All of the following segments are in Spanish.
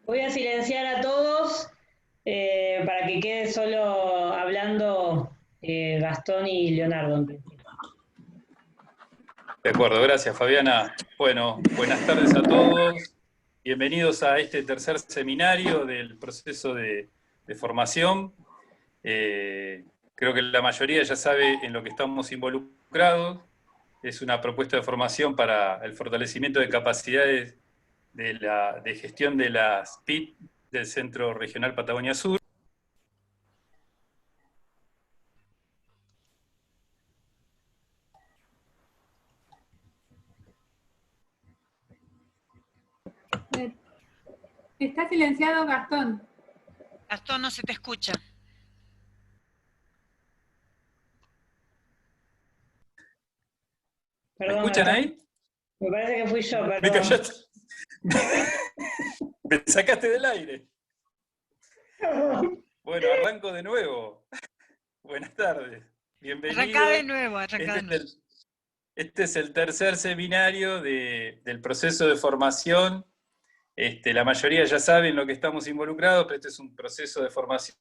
Voy a silenciar a todos para que quede solo hablando Gastón y Leonardo en principio. De acuerdo, gracias Fabiana. Bueno, buenas tardes a todos. Bienvenidos a este tercer seminario del proceso de formación. Creo que la mayoría ya sabe en lo que estamos involucrados. Es una propuesta de formación para el fortalecimiento de capacidades de gestión de las PIT del Centro Regional Patagonia Sur. Está silenciado Gastón. Gastón, no se te escucha. Perdón, ¿Me escuchan Gastón. ahí? Me parece que fui yo, perdón. Me callaste. Me sacaste del aire. Bueno, arranco de nuevo. Buenas tardes. Bienvenido. Arrancá de nuevo, Este es el tercer seminario del proceso de formación. La mayoría ya saben lo que estamos involucrados, pero este es un proceso de formación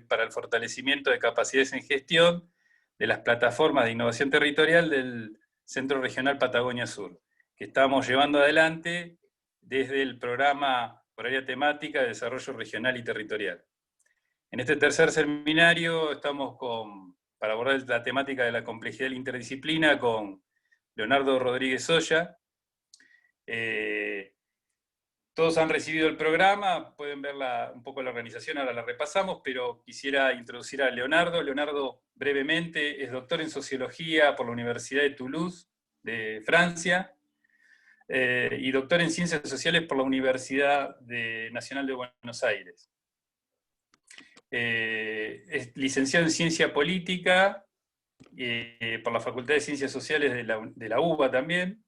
para el fortalecimiento de capacidades en gestión de las plataformas de innovación territorial del Centro Regional Patagonia Sur, que estamos llevando adelante desde el programa por área temática de desarrollo regional y territorial. En este tercer seminario estamos para abordar la temática de la complejidad de la interdisciplina con Leonardo Rodríguez Oya. Todos han recibido el programa, pueden ver un poco la organización, ahora la repasamos, pero quisiera introducir a Leonardo. Leonardo, brevemente, es doctor en Sociología por la Universidad de Toulouse, de Francia, y doctor en Ciencias Sociales por la Universidad Nacional de Buenos Aires. Es licenciado en Ciencia Política por la Facultad de Ciencias Sociales de la UBA también.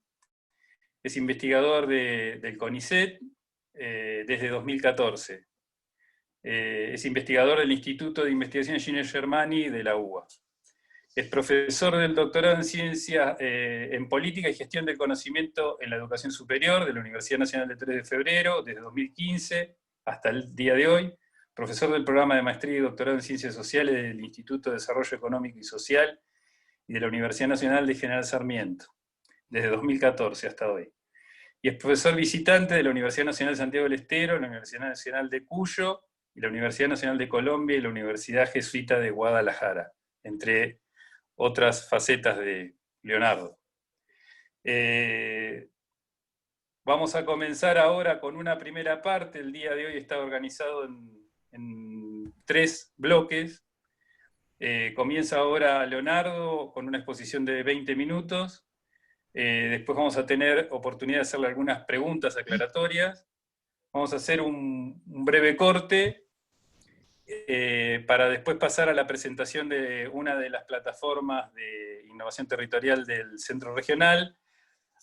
Es investigador del CONICET desde 2014. Es investigador del Instituto de Investigación Gine Germani de la UBA. Es profesor del doctorado en Ciencias en Política y Gestión del Conocimiento en la Educación Superior de la Universidad Nacional de 3 de Febrero desde 2015 hasta el día de hoy. Profesor del programa de Maestría y Doctorado en Ciencias Sociales del Instituto de Desarrollo Económico y Social y de la Universidad Nacional de General Sarmiento, desde 2014 hasta hoy. Y es profesor visitante de la Universidad Nacional de Santiago del Estero, la Universidad Nacional de Cuyo, y la Universidad Nacional de Colombia y la Universidad Jesuita de Guadalajara, entre otras facetas de Leonardo. Vamos a comenzar ahora con una primera parte. El día de hoy está organizado en 3 bloques. Comienza ahora Leonardo con una exposición de 20 minutos. Después vamos a tener oportunidad de hacerle algunas preguntas aclaratorias. Vamos a hacer un breve corte para después pasar a la presentación de una de las plataformas de innovación territorial del Centro Regional,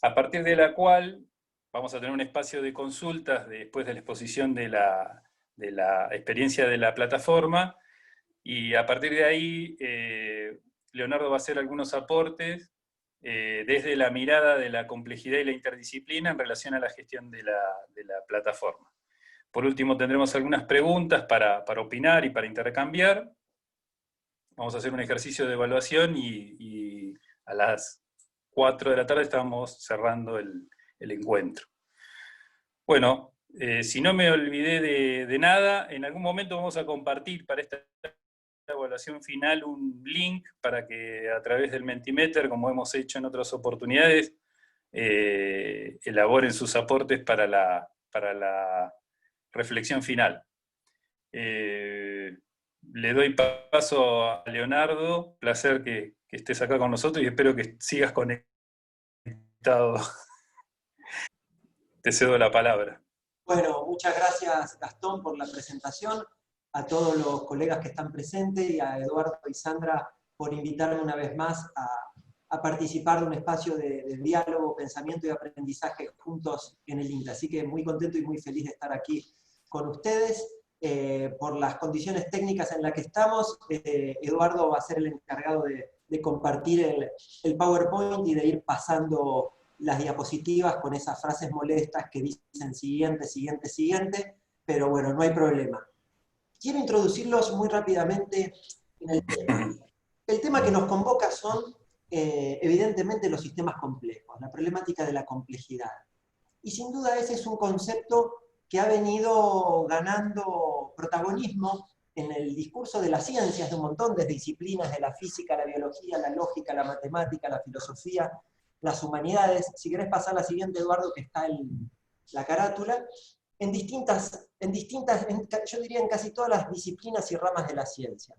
a partir de la cual vamos a tener un espacio de consultas después de la exposición de la experiencia de la plataforma, y a partir de ahí Leonardo va a hacer algunos aportes desde la mirada de la complejidad y la interdisciplina en relación a la gestión de la plataforma. Por último, tendremos algunas preguntas para opinar y para intercambiar. Vamos a hacer un ejercicio de evaluación y a las 4 de la tarde estamos cerrando el encuentro. Bueno, si no me olvidé de nada, en algún momento vamos a compartir para esta evaluación final un link para que a través del Mentimeter, como hemos hecho en otras oportunidades, elaboren sus aportes para la reflexión final. Le doy paso a Leonardo, placer que estés acá con nosotros y espero que sigas conectado. Te cedo la palabra. Bueno, muchas gracias Gastón por la presentación, a todos los colegas que están presentes y a Eduardo y Sandra por invitarme una vez más a participar de un espacio de diálogo, pensamiento y aprendizaje juntos en el INTA. Así que muy contento y muy feliz de estar aquí con ustedes. Por las condiciones técnicas en las que estamos, Eduardo va a ser el encargado de compartir el PowerPoint y de ir pasando las diapositivas con esas frases molestas que dicen siguiente, siguiente, siguiente, pero bueno, no hay problema. Quiero introducirlos muy rápidamente en el tema. El tema que nos convoca son, evidentemente, los sistemas complejos, la problemática de la complejidad. Y sin duda ese es un concepto que ha venido ganando protagonismo en el discurso de las ciencias, de un montón de disciplinas, de la física, la biología, la lógica, la matemática, la filosofía, las humanidades. Si querés pasar a la siguiente, Eduardo, que está en la carátula, yo diría en casi todas las disciplinas y ramas de la ciencia.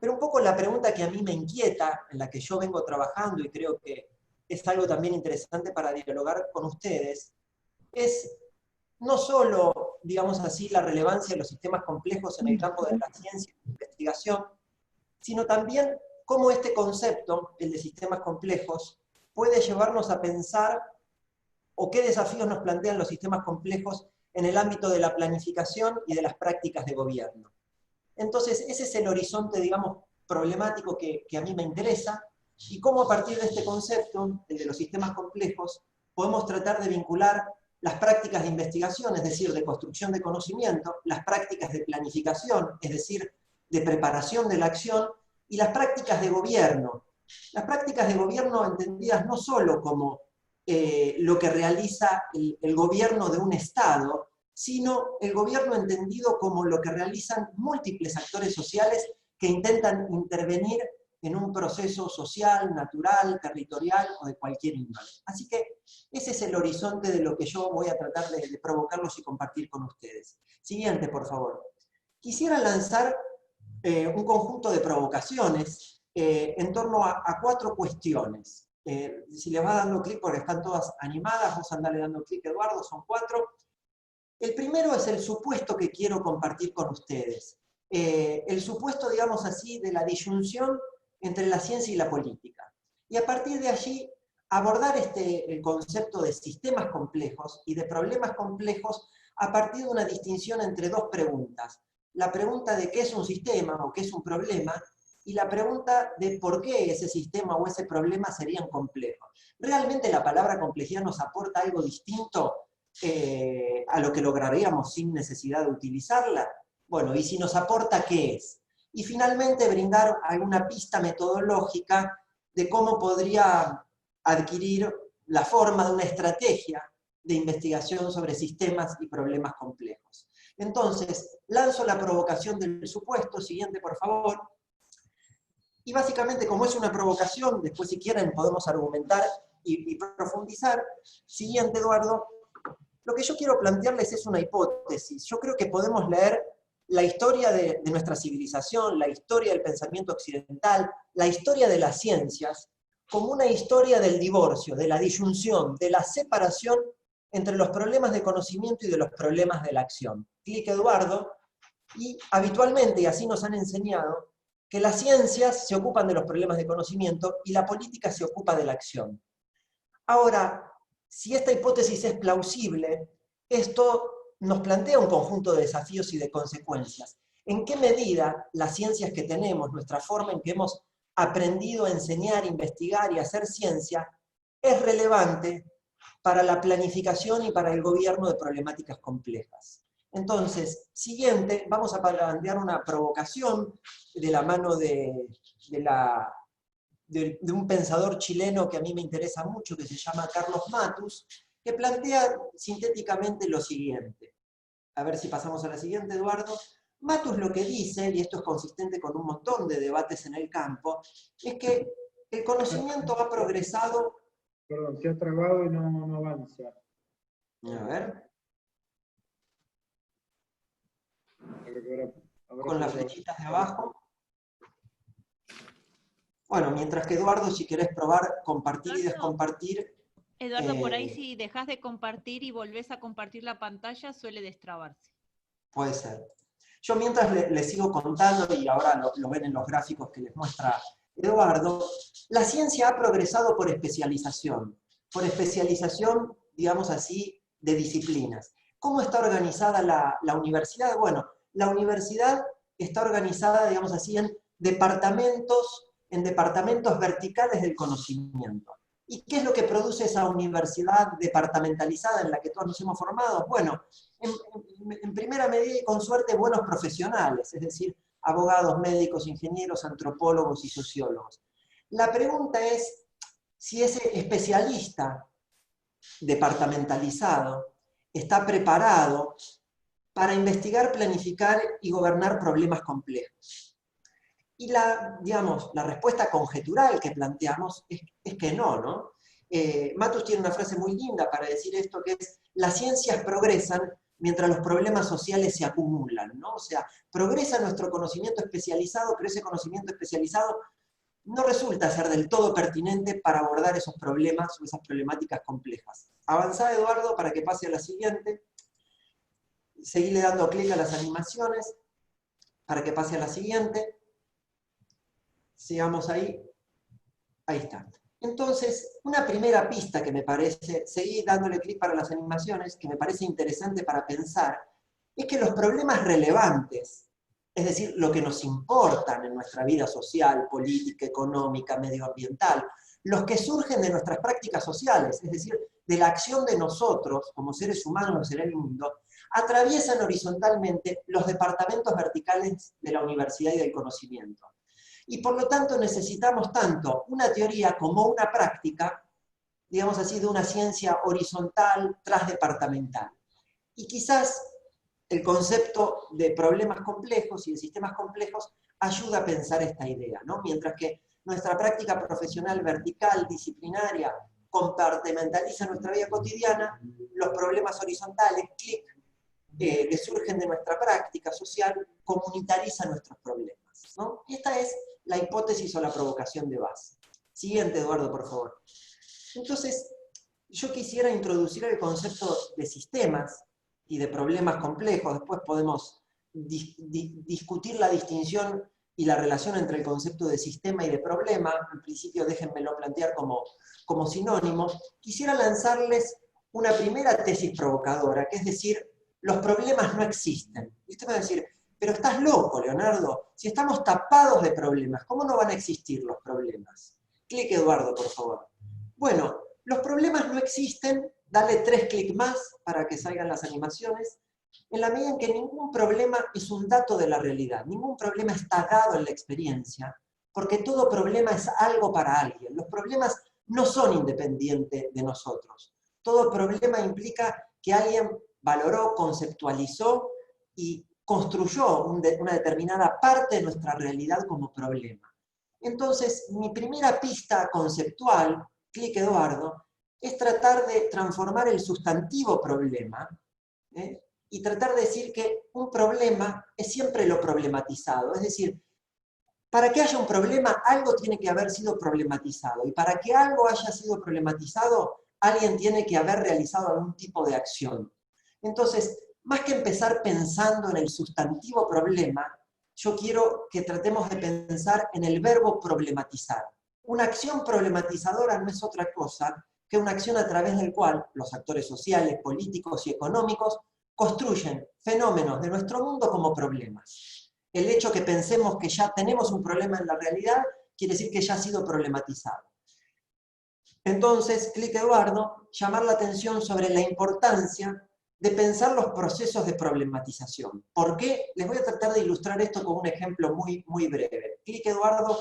Pero un poco la pregunta que a mí me inquieta, en la que yo vengo trabajando, y creo que es algo también interesante para dialogar con ustedes, es no solo, digamos así, la relevancia de los sistemas complejos en el campo de la ciencia y la investigación, sino también cómo este concepto, el de sistemas complejos, puede llevarnos a pensar o qué desafíos nos plantean los sistemas complejos en el ámbito de la planificación y de las prácticas de gobierno. Entonces, ese es el horizonte, digamos, problemático que a mí me interesa, y cómo a partir de este concepto, el de los sistemas complejos, podemos tratar de vincular las prácticas de investigación, es decir, de construcción de conocimiento, las prácticas de planificación, es decir, de preparación de la acción, y las prácticas de gobierno. Las prácticas de gobierno entendidas no solo como lo que realiza el gobierno de un Estado, sino el gobierno entendido como lo que realizan múltiples actores sociales que intentan intervenir en un proceso social, natural, territorial o de cualquier índole. Así que ese es el horizonte de lo que yo voy a tratar de provocarlos y compartir con ustedes. Siguiente, por favor. Quisiera lanzar un conjunto de provocaciones en torno a 4 cuestiones. Si les va dando clic, porque están todas animadas, vos andale dando clic, Eduardo, son 4. El primero es el supuesto que quiero compartir con ustedes. El supuesto, digamos así, de la disyunción entre la ciencia y la política. Y a partir de allí, abordar el concepto de sistemas complejos y de problemas complejos a partir de una distinción entre 2 preguntas. La pregunta de qué es un sistema o qué es un problema, y la pregunta de por qué ese sistema o ese problema serían complejos. ¿Realmente la palabra complejidad nos aporta algo distinto a lo que lograríamos sin necesidad de utilizarla? Bueno, y si nos aporta, ¿qué es? Y finalmente brindar alguna pista metodológica de cómo podría adquirir la forma de una estrategia de investigación sobre sistemas y problemas complejos. Entonces, lanzo la provocación del supuesto. Siguiente, por favor. Y básicamente, como es una provocación, después si quieren podemos argumentar y profundizar. Siguiente, Eduardo. Lo que yo quiero plantearles es una hipótesis. Yo creo que podemos leer la historia de nuestra civilización, la historia del pensamiento occidental, la historia de las ciencias, como una historia del divorcio, de la disyunción, de la separación entre los problemas de conocimiento y de los problemas de la acción. Clic, Eduardo. Y habitualmente, y así nos han enseñado, que las ciencias se ocupan de los problemas de conocimiento y la política se ocupa de la acción. Ahora, si esta hipótesis es plausible, esto nos plantea un conjunto de desafíos y de consecuencias. ¿En qué medida las ciencias que tenemos, nuestra forma en que hemos aprendido a enseñar, investigar y hacer ciencia, es relevante para la planificación y para el gobierno de problemáticas complejas? Entonces, siguiente, vamos a plantear una provocación de la mano de un pensador chileno que a mí me interesa mucho, que se llama Carlos Matus, que plantea sintéticamente lo siguiente. A ver si pasamos a la siguiente, Eduardo. Matus lo que dice, y esto es consistente con un montón de debates en el campo, es que el conocimiento ha progresado... Perdón, se ha trabado y no avanza. A ver... Ahora con las flechitas de abajo. Bueno, mientras que Eduardo, si querés probar compartir y descompartir. Eduardo, por ahí si dejas de compartir y volvés a compartir la pantalla, suele destrabarse. Puede ser. Yo mientras les sigo contando, y ahora lo ven en los gráficos que les muestra Eduardo, la ciencia ha progresado por especialización, digamos así, de disciplinas. ¿Cómo está organizada la universidad? Bueno, la universidad está organizada, digamos así, en departamentos verticales del conocimiento. ¿Y qué es lo que produce esa universidad departamentalizada en la que todos nos hemos formado? Bueno, en primera medida y con suerte buenos profesionales, es decir, abogados, médicos, ingenieros, antropólogos y sociólogos. La pregunta es si ese especialista departamentalizado está preparado para investigar, planificar y gobernar problemas complejos. Y la respuesta conjetural que planteamos es que no, ¿no? Matus tiene una frase muy linda para decir esto, que es: las ciencias progresan mientras los problemas sociales se acumulan, ¿no? O sea, progresa nuestro conocimiento especializado, pero ese conocimiento especializado no resulta ser del todo pertinente para abordar esos problemas o esas problemáticas complejas. Avanzá, Eduardo, para que pase a la siguiente. Seguile dando clic a las animaciones para que pase a la siguiente. Sigamos ahí. Ahí está. Entonces, una primera pista que me parece, seguí dándole clic para las animaciones, que me parece interesante para pensar, es que los problemas relevantes, es decir, lo que nos importan en nuestra vida social, política, económica, medioambiental, los que surgen de nuestras prácticas sociales, es decir, de la acción de nosotros como seres humanos en el mundo, atraviesan horizontalmente los departamentos verticales de la universidad y del conocimiento. Y por lo tanto necesitamos tanto una teoría como una práctica, digamos así, de una ciencia horizontal transdepartamental. Y quizás el concepto de problemas complejos y de sistemas complejos ayuda a pensar esta idea, ¿no? Mientras que nuestra práctica profesional vertical, disciplinaria, compartimentaliza nuestra vida cotidiana, los problemas horizontales, clic, que surgen de nuestra práctica social, comunitarizan nuestros problemas, ¿no? Esta es la hipótesis o la provocación de base. Siguiente, Eduardo, por favor. Entonces, yo quisiera introducir el concepto de sistemas y de problemas complejos. Después podemos discutir la distinción y la relación entre el concepto de sistema y de problema. En principio, déjenmelo plantear como sinónimos. Quisiera lanzarles una primera tesis provocadora, que es decir, los problemas no existen. Y usted va a decir: pero estás loco, Leonardo, si estamos tapados de problemas, ¿cómo no van a existir los problemas? Clic, Eduardo, por favor. Bueno, los problemas no existen, dale 3 clics más para que salgan las animaciones, en la medida en que ningún problema es un dato de la realidad, ningún problema está dado en la experiencia, porque todo problema es algo para alguien. Los problemas no son independientes de nosotros. Todo problema implica que alguien valoró, conceptualizó y construyó una determinada parte de nuestra realidad como problema. Entonces, mi primera pista conceptual, clic, Eduardo, es tratar de transformar el sustantivo problema, y tratar de decir que un problema es siempre lo problematizado. Es decir, para que haya un problema, algo tiene que haber sido problematizado. Y para que algo haya sido problematizado, alguien tiene que haber realizado algún tipo de acción. Entonces, más que empezar pensando en el sustantivo problema, yo quiero que tratemos de pensar en el verbo problematizar. Una acción problematizadora no es otra cosa que una acción a través del cual los actores sociales, políticos y económicos construyen fenómenos de nuestro mundo como problemas. El hecho que pensemos que ya tenemos un problema en la realidad quiere decir que ya ha sido problematizado. Entonces, clic, Eduardo, llamar la atención sobre la importancia de pensar los procesos de problematización. ¿Por qué? Les voy a tratar de ilustrar esto con un ejemplo muy, muy breve. Clic, Eduardo,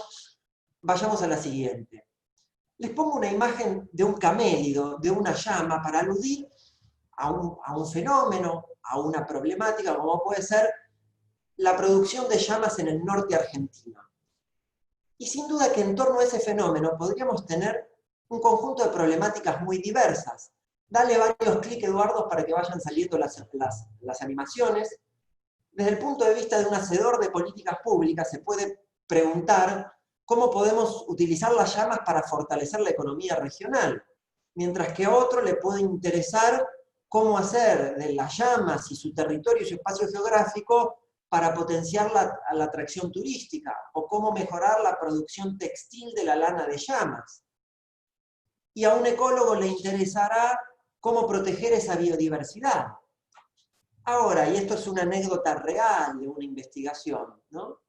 vayamos a la siguiente. Les pongo una imagen de un camélido, de una llama, para aludir a un fenómeno, a una problemática, como puede ser la producción de llamas en el norte argentino. Y sin duda que en torno a ese fenómeno podríamos tener un conjunto de problemáticas muy diversas. Dale varios clics, Eduardo, para que vayan saliendo las animaciones. Desde el punto de vista de un hacedor de políticas públicas, se puede preguntar cómo podemos utilizar las llamas para fortalecer la economía regional, mientras que a otro le puede interesar cómo hacer de las llamas y su territorio y su espacio geográfico para potenciar la atracción turística, o cómo mejorar la producción textil de la lana de llamas. Y a un ecólogo le interesará cómo proteger esa biodiversidad. Ahora, y esto es una anécdota real de una investigación, ¿no?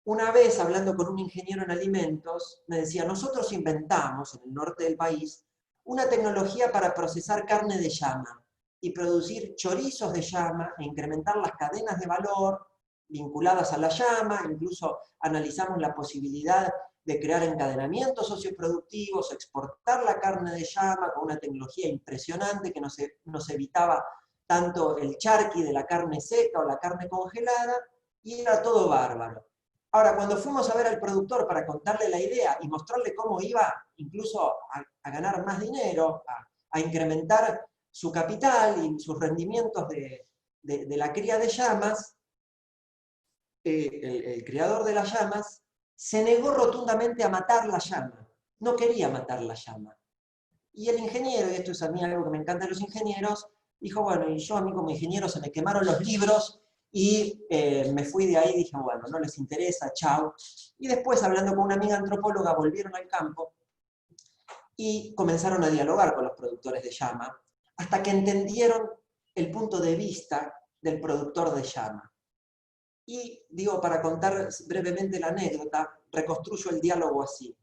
Una vez, hablando con un ingeniero en alimentos, me decía: nosotros inventamos, en el norte del país, una tecnología para procesar carne de llama. y producir chorizos de llama e incrementar las cadenas de valor vinculadas a la llama. Incluso analizamos la posibilidad de crear encadenamientos socioproductivos, exportar la carne de llama con una tecnología impresionante que nos evitaba tanto el charqui de la carne seca o la carne congelada, y era todo bárbaro. Ahora, cuando fuimos a ver al productor para contarle la idea y mostrarle cómo iba incluso a ganar más dinero, a incrementar su capital y sus rendimientos de la cría de llamas, el criador de las llamas se negó rotundamente a matar la llama. No quería matar la llama. Y el ingeniero, y esto es a mí algo que me encanta de los ingenieros, dijo, bueno, y yo a mí como ingeniero se me quemaron los libros y me fui de ahí y dije, bueno, no les interesa, chao. Y después, hablando con una amiga antropóloga, volvieron al campo y comenzaron a dialogar con los productores de llama, hasta que entendieron el punto de vista del productor de llama. Y digo, para contar brevemente la anécdota, reconstruyo el diálogo así.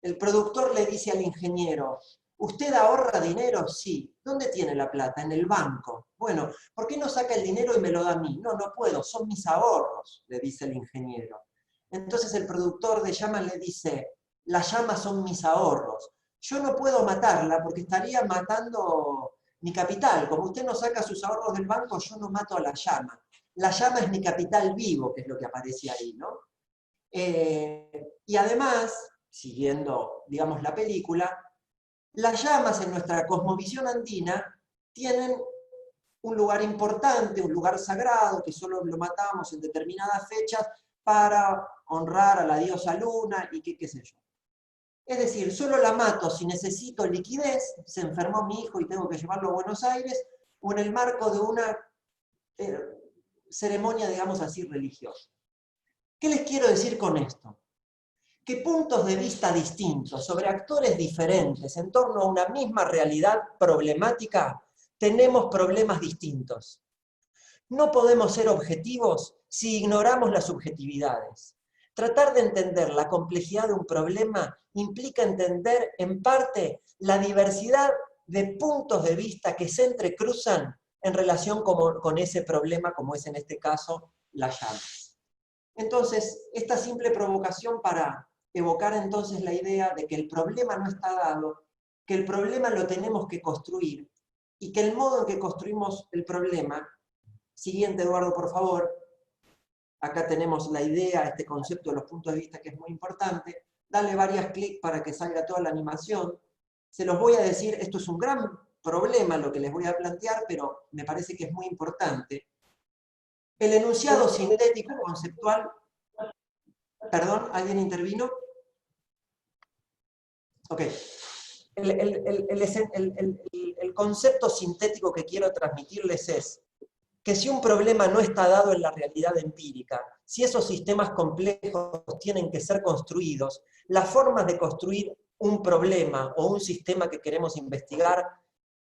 El productor le dice al ingeniero, ¿usted ahorra dinero? Sí. ¿Dónde tiene la plata? En el banco. Bueno, ¿por qué no saca el dinero y me lo da a mí? No, no puedo, son mis ahorros, le dice el ingeniero. Entonces el productor de llamas le dice, las llamas son mis ahorros. Yo no puedo matarla porque estaría matando mi capital. Como usted no saca sus ahorros del banco, yo no mato a la llama. La llama es mi capital vivo, que es lo que aparece ahí, ¿no? Y además, siguiendo, digamos, la película, las llamas en nuestra cosmovisión andina tienen un lugar importante, un lugar sagrado, que solo lo matamos en determinadas fechas para honrar a la diosa luna y qué sé yo. Es decir, solo la mato si necesito liquidez, se enfermó mi hijo y tengo que llevarlo a Buenos Aires, o en el marco de una ceremonia, digamos así, religiosa. ¿Qué les quiero decir con esto? Que puntos de vista distintos sobre actores diferentes en torno a una misma realidad problemática, tenemos problemas distintos. No podemos ser objetivos si ignoramos las subjetividades. Tratar de entender la complejidad de un problema implica entender, en parte, la diversidad de puntos de vista que se entrecruzan en relación con ese problema, como es en este caso las llamas. Entonces, esta simple provocación para evocar entonces la idea de que el problema no está dado, que el problema lo tenemos que construir, y que el modo en que construimos el problema, siguiente Eduardo por favor, acá tenemos la idea, este concepto de los puntos de vista que es muy importante, dale varias clics para que salga toda la animación, se los voy a decir, esto es un gran problema lo que les voy a plantear, pero me parece que es muy importante. El enunciado sintético conceptual, perdón, ¿alguien intervino? Ok. El concepto sintético que quiero transmitirles es que si un problema no está dado en la realidad empírica, si esos sistemas complejos tienen que ser construidos, las formas de construir un problema o un sistema que queremos investigar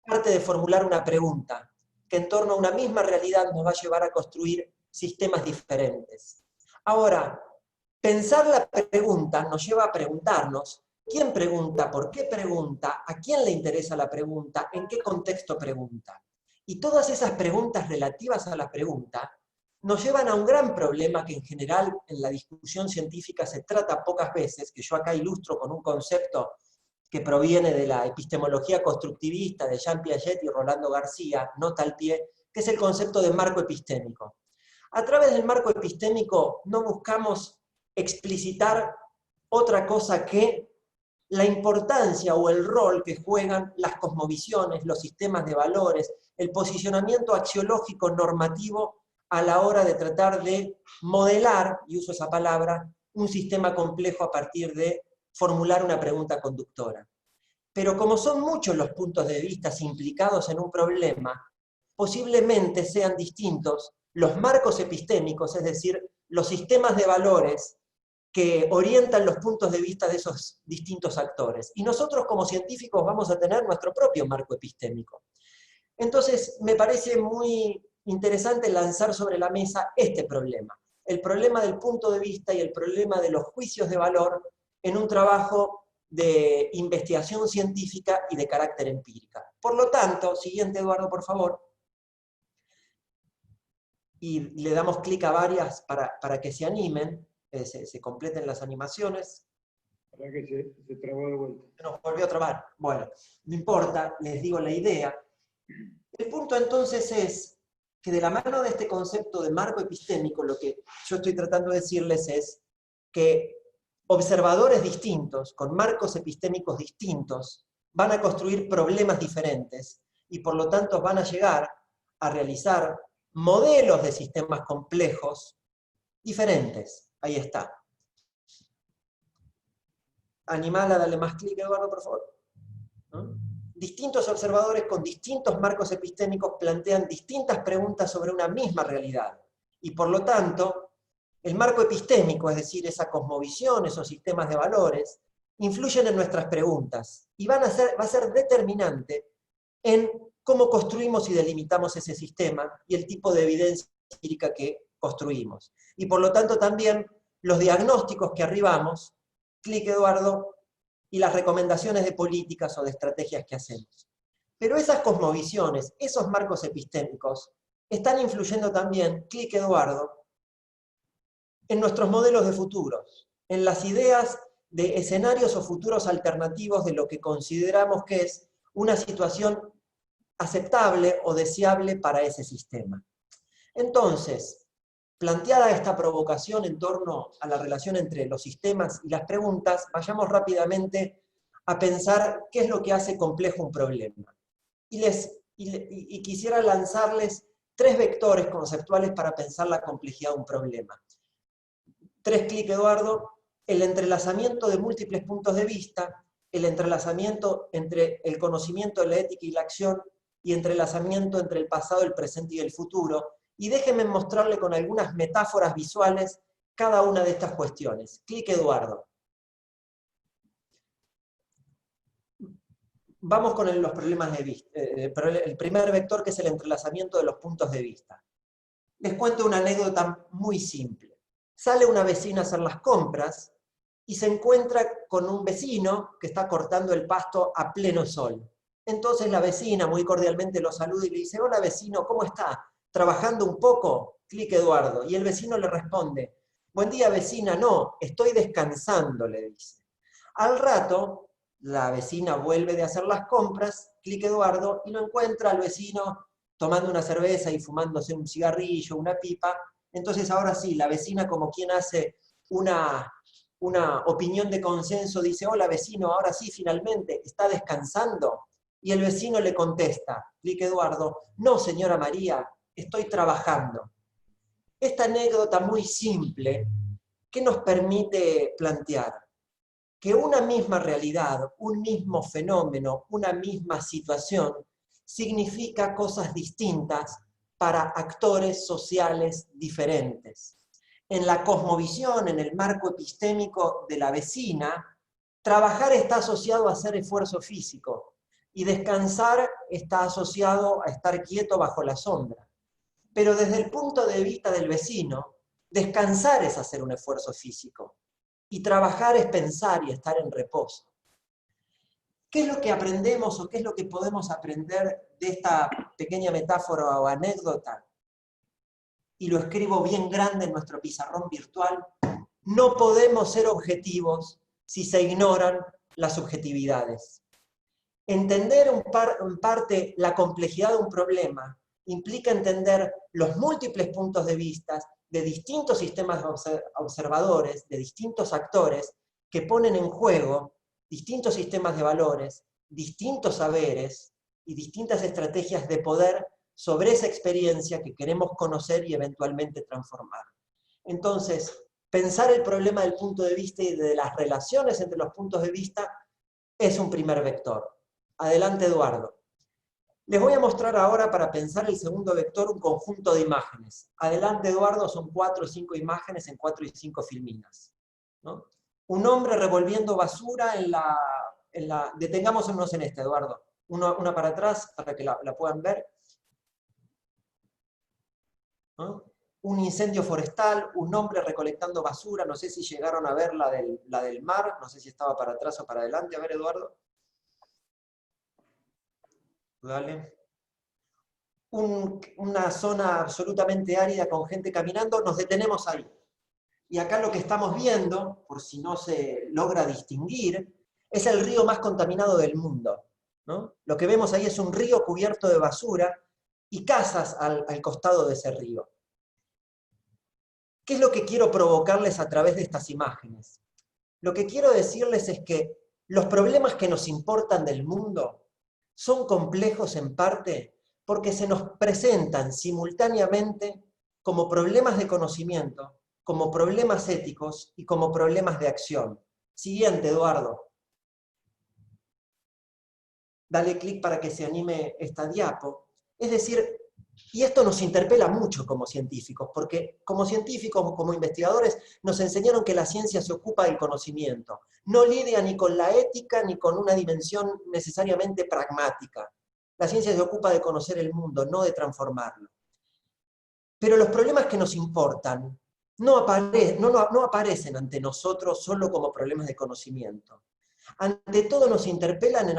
parte de formular una pregunta, que en torno a una misma realidad nos va a llevar a construir sistemas diferentes. Ahora, pensar la pregunta nos lleva a preguntarnos quién pregunta, por qué pregunta, a quién le interesa la pregunta, en qué contexto pregunta. Y todas esas preguntas relativas a la pregunta nos llevan a un gran problema que en general en la discusión científica se trata pocas veces, que yo acá ilustro con un concepto que proviene de la epistemología constructivista de Jean Piaget y Rolando García, nota al pie, que es el concepto de marco epistémico. A través del marco epistémico no buscamos explicitar otra cosa que la importancia o el rol que juegan las cosmovisiones, los sistemas de valores, el posicionamiento axiológico normativo a la hora de tratar de modelar, y uso esa palabra, un sistema complejo a partir de formular una pregunta conductora. Pero como son muchos los puntos de vista implicados en un problema, posiblemente sean distintos los marcos epistémicos, es decir, los sistemas de valores que orientan los puntos de vista de esos distintos actores. Y nosotros como científicos vamos a tener nuestro propio marco epistémico. Entonces, me parece muy interesante lanzar sobre la mesa este problema, el problema del punto de vista y el problema de los juicios de valor en un trabajo de investigación científica y de carácter empírica. Por lo tanto, siguiente Eduardo, por favor, y le damos clic a varias para que se animen, se completen las animaciones. Para que se trabó de vuelta. Nos volvió a trabar. Bueno, no importa, les digo la idea. El punto entonces es que de la mano de este concepto de marco epistémico, lo que yo estoy tratando de decirles es que observadores distintos, con marcos epistémicos distintos, van a construir problemas diferentes y por lo tanto van a llegar a realizar modelos de sistemas complejos diferentes. Ahí está. Animala, dale más clic, Eduardo, por favor. ¿No? Distintos observadores con distintos marcos epistémicos plantean distintas preguntas sobre una misma realidad. Y por lo tanto, el marco epistémico, es decir, esa cosmovisión, esos sistemas de valores, influyen en nuestras preguntas y va a ser determinante en cómo construimos y delimitamos ese sistema y el tipo de evidencia empírica que construimos. Y por lo tanto también los diagnósticos que arribamos, clic Eduardo, y las recomendaciones de políticas o de estrategias que hacemos. Pero esas cosmovisiones, esos marcos epistémicos, están influyendo también, clic Eduardo, en nuestros modelos de futuros, en las ideas de escenarios o futuros alternativos de lo que consideramos que es una situación aceptable o deseable para ese sistema. Entonces, planteada esta provocación en torno a la relación entre los sistemas y las preguntas, vayamos rápidamente a pensar qué es lo que hace complejo un problema. Y quisiera lanzarles 3 vectores conceptuales para pensar la complejidad de un problema. 3 clic, Eduardo. El entrelazamiento de múltiples puntos de vista, el entrelazamiento entre el conocimiento, la ética y la acción, y entrelazamiento entre el pasado, el presente y el futuro. Y déjenme mostrarle con algunas metáforas visuales cada una de estas cuestiones. Clic, Eduardo. Vamos con los problemas de vista. El primer vector, que es el entrelazamiento de los puntos de vista. Les cuento una anécdota muy simple. Sale una vecina a hacer las compras y se encuentra con un vecino que está cortando el pasto a pleno sol. Entonces la vecina muy cordialmente lo saluda y le dice: hola vecino, ¿cómo está? ¿Trabajando un poco? Clic Eduardo. Y el vecino le responde: buen día vecina, no, estoy descansando, le dice. Al rato, la vecina vuelve de hacer las compras, clic Eduardo, y lo encuentra al vecino tomando una cerveza y fumándose un cigarrillo, una pipa. Entonces ahora sí, la vecina, como quien hace una opinión de consenso, dice: hola vecino, ahora sí, finalmente, ¿está descansando? Y el vecino le contesta, clic Eduardo: no señora María, estoy trabajando. Esta anécdota muy simple, ¿qué nos permite plantear? Que una misma realidad, un mismo fenómeno, una misma situación, significa cosas distintas para actores sociales diferentes. En la cosmovisión, en el marco epistémico de la vecina, trabajar está asociado a hacer esfuerzo físico y descansar está asociado a estar quieto bajo la sombra. Pero desde el punto de vista del vecino, descansar es hacer un esfuerzo físico y trabajar es pensar y estar en reposo. ¿Qué es lo que aprendemos o qué es lo que podemos aprender de esta pequeña metáfora o anécdota? Y lo escribo bien grande en nuestro pizarrón virtual. No podemos ser objetivos si se ignoran las subjetividades. Entender en parte la complejidad de un problema implica entender los múltiples puntos de vista de distintos sistemas observadores, de distintos actores que ponen en juego distintos sistemas de valores, distintos saberes y distintas estrategias de poder sobre esa experiencia que queremos conocer y eventualmente transformar. Entonces, pensar el problema del punto de vista y de las relaciones entre los puntos de vista es un primer vector. Adelante, Eduardo. Les voy a mostrar ahora, para pensar el segundo vector, un conjunto de imágenes. Adelante, Eduardo, son 4 o 5 imágenes en 4 y 5 filminas, ¿no? Un hombre revolviendo basura en la... Detengámonos en esta, Eduardo. Una para atrás, para que la puedan ver. ¿No? un incendio forestal, un hombre recolectando basura, no sé si llegaron a ver la del mar, no sé si estaba para atrás o para adelante, a ver Eduardo. Dale. Una zona absolutamente árida con gente caminando, nos detenemos ahí. Y acá lo que estamos viendo, por si no se logra distinguir, es el río más contaminado del mundo, ¿no? Lo que vemos ahí es un río cubierto de basura y casas al costado de ese río. ¿Qué es lo que quiero provocarles a través de estas imágenes? Lo que quiero decirles es que los problemas que nos importan del mundo son complejos en parte porque se nos presentan simultáneamente como problemas de conocimiento, como problemas éticos y como problemas de acción. Siguiente, Eduardo. Dale clic para que se anime esta diapo. Es decir, y esto nos interpela mucho como científicos, porque como científicos, como investigadores, nos enseñaron que la ciencia se ocupa del conocimiento. No lidia ni con la ética ni con una dimensión necesariamente pragmática. La ciencia se ocupa de conocer el mundo, no de transformarlo. Pero los problemas que nos importan no aparecen ante nosotros solo como problemas de conocimiento. Ante todo nos interpelan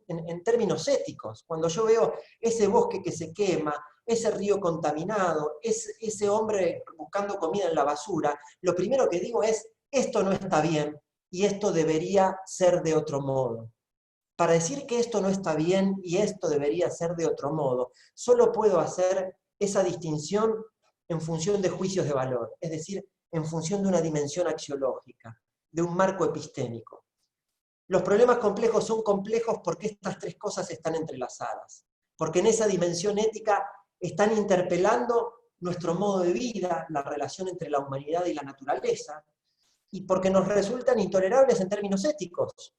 en términos éticos. Cuando yo veo ese bosque que se quema, ese río contaminado, ese hombre buscando comida en la basura, lo primero que digo es, esto no está bien y esto debería ser de otro modo. Para decir que esto no está bien y esto debería ser de otro modo, solo puedo hacer esa distinción en función de juicios de valor, es decir, en función de una dimensión axiológica, de un marco epistémico. Los problemas complejos son complejos porque estas tres cosas están entrelazadas, porque en esa dimensión ética están interpelando nuestro modo de vida, la relación entre la humanidad y la naturaleza, y porque nos resultan intolerables en términos éticos.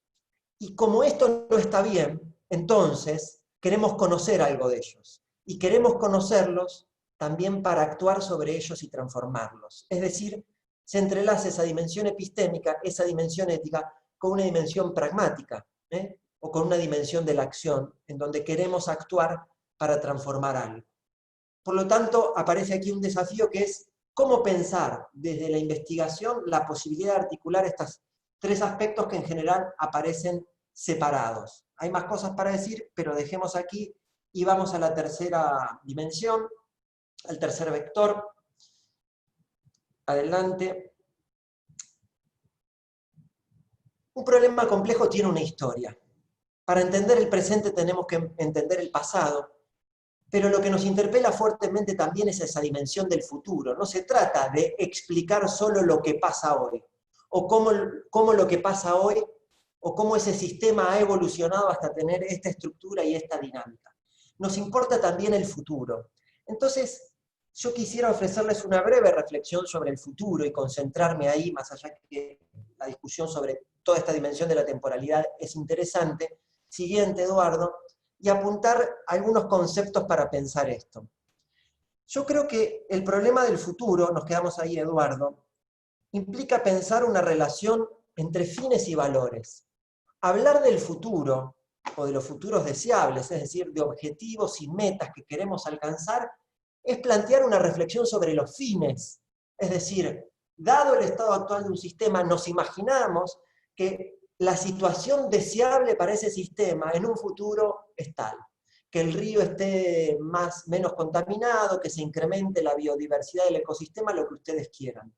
Y como esto no está bien, entonces queremos conocer algo de ellos, y queremos conocerlos también para actuar sobre ellos y transformarlos. Es decir, se entrelaza esa dimensión epistémica, esa dimensión ética, con una dimensión pragmática, o con una dimensión de la acción, en donde queremos actuar para transformar algo. Por lo tanto, aparece aquí un desafío que es cómo pensar desde la investigación la posibilidad de articular estos tres aspectos que en general aparecen separados. Hay más cosas para decir, pero dejemos aquí y vamos a la tercera dimensión, al tercer vector. Adelante. Un problema complejo tiene una historia. Para entender el presente tenemos que entender el pasado, pero lo que nos interpela fuertemente también es esa dimensión del futuro. No se trata de explicar solo lo que pasa hoy, o cómo lo que pasa hoy, o cómo ese sistema ha evolucionado hasta tener esta estructura y esta dinámica. Nos importa también el futuro. Entonces, yo quisiera ofrecerles una breve reflexión sobre el futuro y concentrarme ahí, más allá que la discusión sobre toda esta dimensión de la temporalidad es interesante. Siguiente, Eduardo, y apuntar algunos conceptos para pensar esto. Yo creo que el problema del futuro, nos quedamos ahí, Eduardo, implica pensar una relación entre fines y valores. Hablar del futuro, o de los futuros deseables, es decir, de objetivos y metas que queremos alcanzar, es plantear una reflexión sobre los fines. Es decir, dado el estado actual de un sistema, nos imaginamos que la situación deseable para ese sistema en un futuro es tal, que el río esté menos contaminado, que se incremente la biodiversidad del ecosistema, lo que ustedes quieran.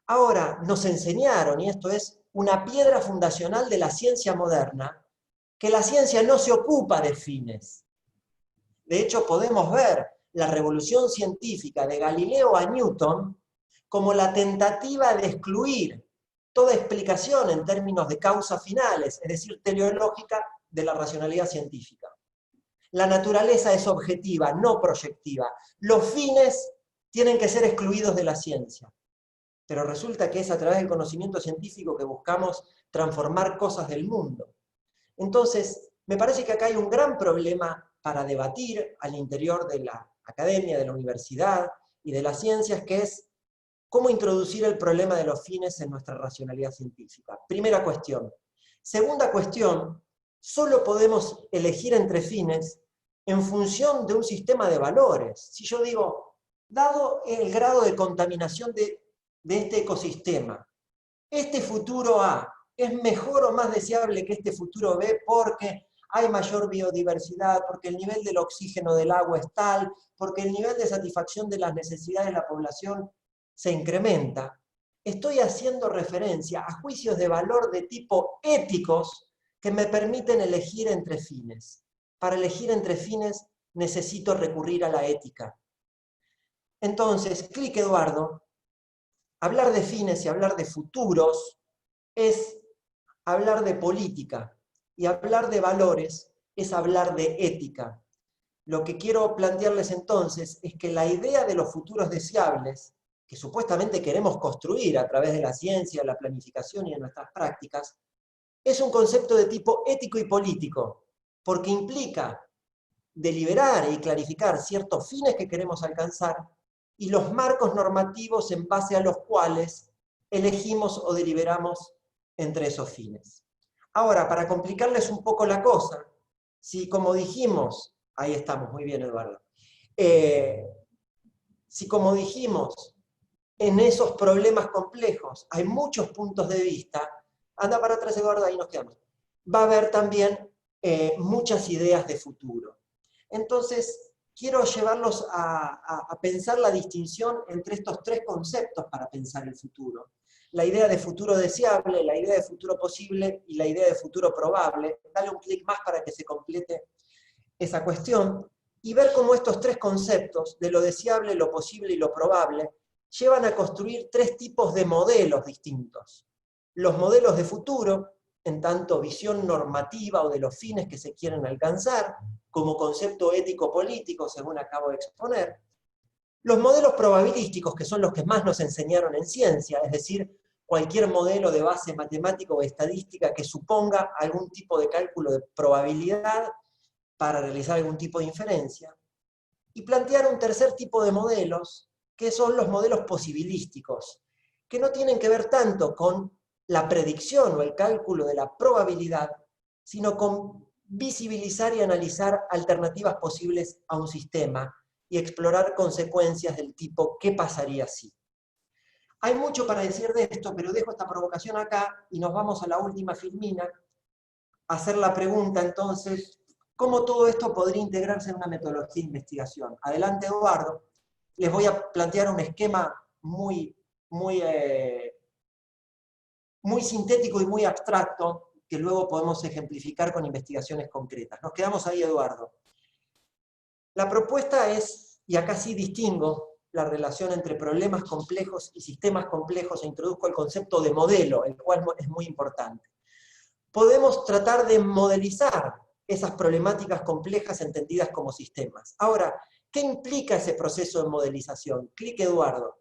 Ahora, nos enseñaron, y esto es una piedra fundacional de la ciencia moderna, que la ciencia no se ocupa de fines. De hecho, podemos ver la revolución científica de Galileo a Newton como la tentativa de excluir toda explicación en términos de causas finales, es decir, teleológica, de la racionalidad científica. La naturaleza es objetiva, no proyectiva. Los fines tienen que ser excluidos de la ciencia. Pero resulta que es a través del conocimiento científico que buscamos transformar cosas del mundo. Entonces, me parece que acá hay un gran problema para debatir al interior de la academia, de la universidad y de las ciencias, que es cómo introducir el problema de los fines en nuestra racionalidad científica. Primera cuestión. Segunda cuestión, solo podemos elegir entre fines en función de un sistema de valores. Si yo digo, dado el grado de contaminación de este ecosistema, ¿este futuro A es mejor o más deseable que este futuro B porque hay mayor biodiversidad, porque el nivel del oxígeno del agua es tal, porque el nivel de satisfacción de las necesidades de la población se incrementa? Estoy haciendo referencia a juicios de valor de tipo éticos que me permiten elegir entre fines. Para elegir entre fines necesito recurrir a la ética. Entonces, clic Eduardo, hablar de fines y hablar de futuros es hablar de política, y hablar de valores es hablar de ética. Lo que quiero plantearles entonces es que la idea de los futuros deseables, que supuestamente queremos construir a través de la ciencia, la planificación y de nuestras prácticas, es un concepto de tipo ético y político, porque implica deliberar y clarificar ciertos fines que queremos alcanzar y los marcos normativos en base a los cuales elegimos o deliberamos entre esos fines. Ahora, para complicarles un poco la cosa, si como dijimos, ahí estamos, muy bien Eduardo, si como dijimos, en esos problemas complejos hay muchos puntos de vista, anda para atrás Eduardo, ahí nos quedamos, va a haber también muchas ideas de futuro. Entonces, quiero llevarlos a pensar la distinción entre estos tres conceptos para pensar el futuro. La idea de futuro deseable, la idea de futuro posible y la idea de futuro probable. Dale un clic más para que se complete esa cuestión y ver cómo estos tres conceptos, de lo deseable, lo posible y lo probable, llevan a construir tres tipos de modelos distintos. Los modelos de futuro, en tanto visión normativa o de los fines que se quieren alcanzar, como concepto ético-político, según acabo de exponer. Los modelos probabilísticos, que son los que más nos enseñaron en ciencia, es decir, cualquier modelo de base matemática o estadística que suponga algún tipo de cálculo de probabilidad para realizar algún tipo de inferencia. Y plantear un tercer tipo de modelos, que son los modelos posibilísticos, que no tienen que ver tanto con la predicción o el cálculo de la probabilidad, sino con visibilizar y analizar alternativas posibles a un sistema y explorar consecuencias del tipo ¿qué pasaría si? Hay mucho para decir de esto, pero dejo esta provocación acá y nos vamos a la última filmina, a hacer la pregunta entonces, ¿cómo todo esto podría integrarse en una metodología de investigación? Adelante Eduardo, les voy a plantear un esquema muy sintético y muy abstracto, que luego podemos ejemplificar con investigaciones concretas. Nos quedamos ahí, Eduardo. La propuesta es, y acá sí distingo la relación entre problemas complejos y sistemas complejos, e introduzco el concepto de modelo, el cual es muy importante. Podemos tratar de modelizar esas problemáticas complejas entendidas como sistemas. Ahora, ¿qué implica ese proceso de modelización? Clic, Eduardo.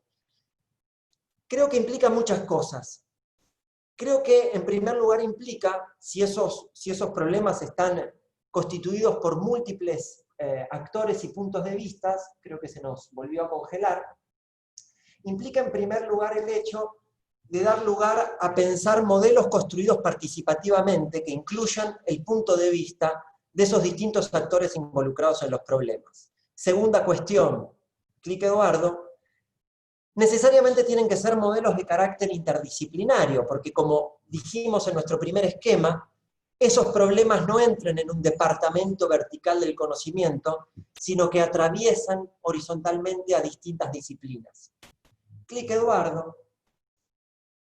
Creo que implica muchas cosas. Creo que, en primer lugar, implica, si esos problemas están constituidos por múltiples actores y puntos de vista, creo que se nos volvió a congelar, implica, en primer lugar, el hecho de dar lugar a pensar modelos construidos participativamente que incluyan el punto de vista de esos distintos actores involucrados en los problemas. Segunda cuestión, clic, Eduardo. Necesariamente tienen que ser modelos de carácter interdisciplinario, porque como dijimos en nuestro primer esquema, esos problemas no entran en un departamento vertical del conocimiento, sino que atraviesan horizontalmente a distintas disciplinas. Clic, Eduardo.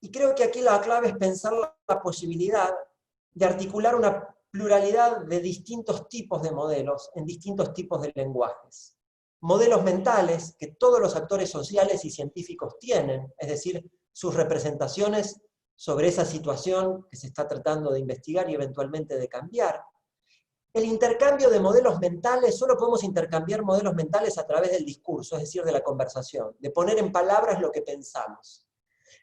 Y creo que aquí la clave es pensar la posibilidad de articular una pluralidad de distintos tipos de modelos en distintos tipos de lenguajes. Modelos mentales que todos los actores sociales y científicos tienen, es decir, sus representaciones sobre esa situación que se está tratando de investigar y eventualmente de cambiar. El intercambio de modelos mentales, solo podemos intercambiar modelos mentales a través del discurso, es decir, de la conversación, de poner en palabras lo que pensamos.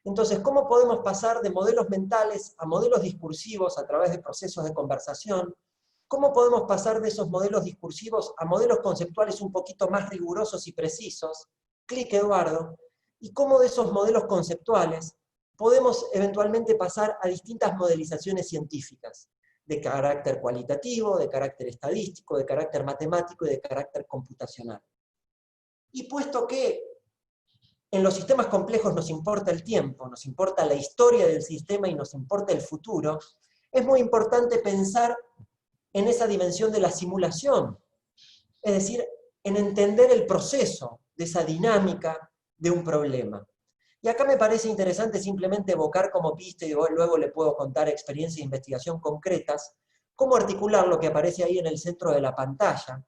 Entonces, ¿cómo podemos pasar de modelos mentales a modelos discursivos a través de procesos de conversación? ¿Cómo podemos pasar de esos modelos discursivos a modelos conceptuales un poquito más rigurosos y precisos? Clic, Eduardo. ¿Y cómo de esos modelos conceptuales podemos eventualmente pasar a distintas modelizaciones científicas, de carácter cualitativo, de carácter estadístico, de carácter matemático y de carácter computacional? Y puesto que en los sistemas complejos nos importa el tiempo, nos importa la historia del sistema y nos importa el futuro, es muy importante pensar en esa dimensión de la simulación, es decir, en entender el proceso de esa dinámica de un problema. Y acá me parece interesante simplemente evocar como pista, y luego le puedo contar experiencias de investigación concretas, cómo articular lo que aparece ahí en el centro de la pantalla,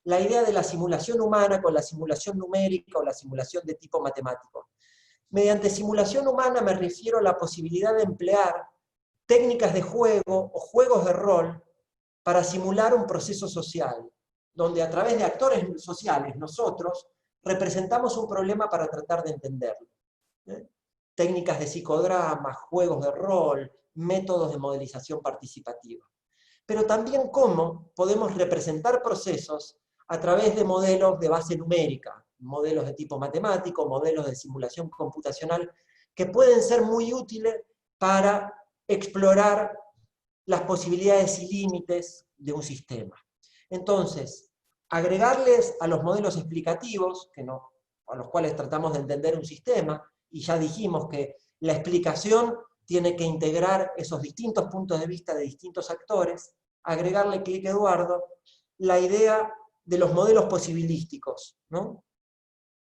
la idea de la simulación humana con la simulación numérica o la simulación de tipo matemático. Mediante simulación humana me refiero a la posibilidad de emplear técnicas de juego o juegos de rol para simular un proceso social, donde a través de actores sociales, nosotros, representamos un problema para tratar de entenderlo. Técnicas de psicodrama, juegos de rol, métodos de modelización participativa. Pero también cómo podemos representar procesos a través de modelos de base numérica, modelos de tipo matemático, modelos de simulación computacional, que pueden ser muy útiles para explorar las posibilidades y límites de un sistema. Entonces, agregarles a los modelos explicativos, a los cuales tratamos de entender un sistema, y ya dijimos que la explicación tiene que integrar esos distintos puntos de vista de distintos actores, agregarle, clic Eduardo, la idea de los modelos posibilísticos, ¿no?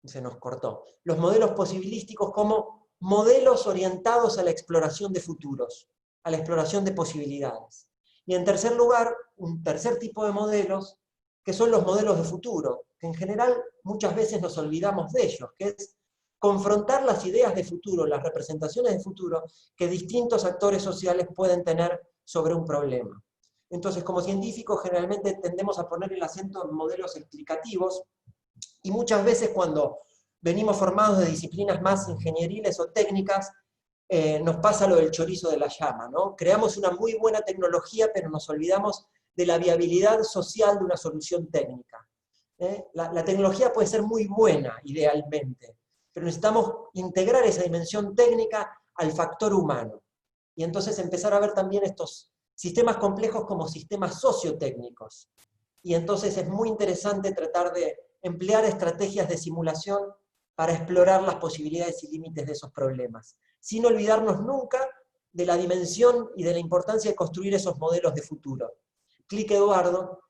Se nos cortó. Los modelos posibilísticos como modelos orientados a la exploración de futuros, a la exploración de posibilidades. Y en tercer lugar, un tercer tipo de modelos, que son los modelos de futuro, que en general muchas veces nos olvidamos de ellos, que es confrontar las ideas de futuro, las representaciones de futuro que distintos actores sociales pueden tener sobre un problema. Entonces, como científicos, generalmente tendemos a poner el acento en modelos explicativos, y muchas veces cuando venimos formados de disciplinas más ingenieriles o técnicas, nos pasa lo del chorizo de la llama, ¿no? Creamos una muy buena tecnología, pero nos olvidamos de la viabilidad social de una solución técnica. La tecnología puede ser muy buena, idealmente, pero necesitamos integrar esa dimensión técnica al factor humano. Y entonces empezar a ver también estos sistemas complejos como sistemas sociotécnicos. Y entonces es muy interesante tratar de emplear estrategias de simulación para explorar las posibilidades y límites de esos problemas, sin olvidarnos nunca de la dimensión y de la importancia de construir esos modelos de futuro. Clic Eduardo.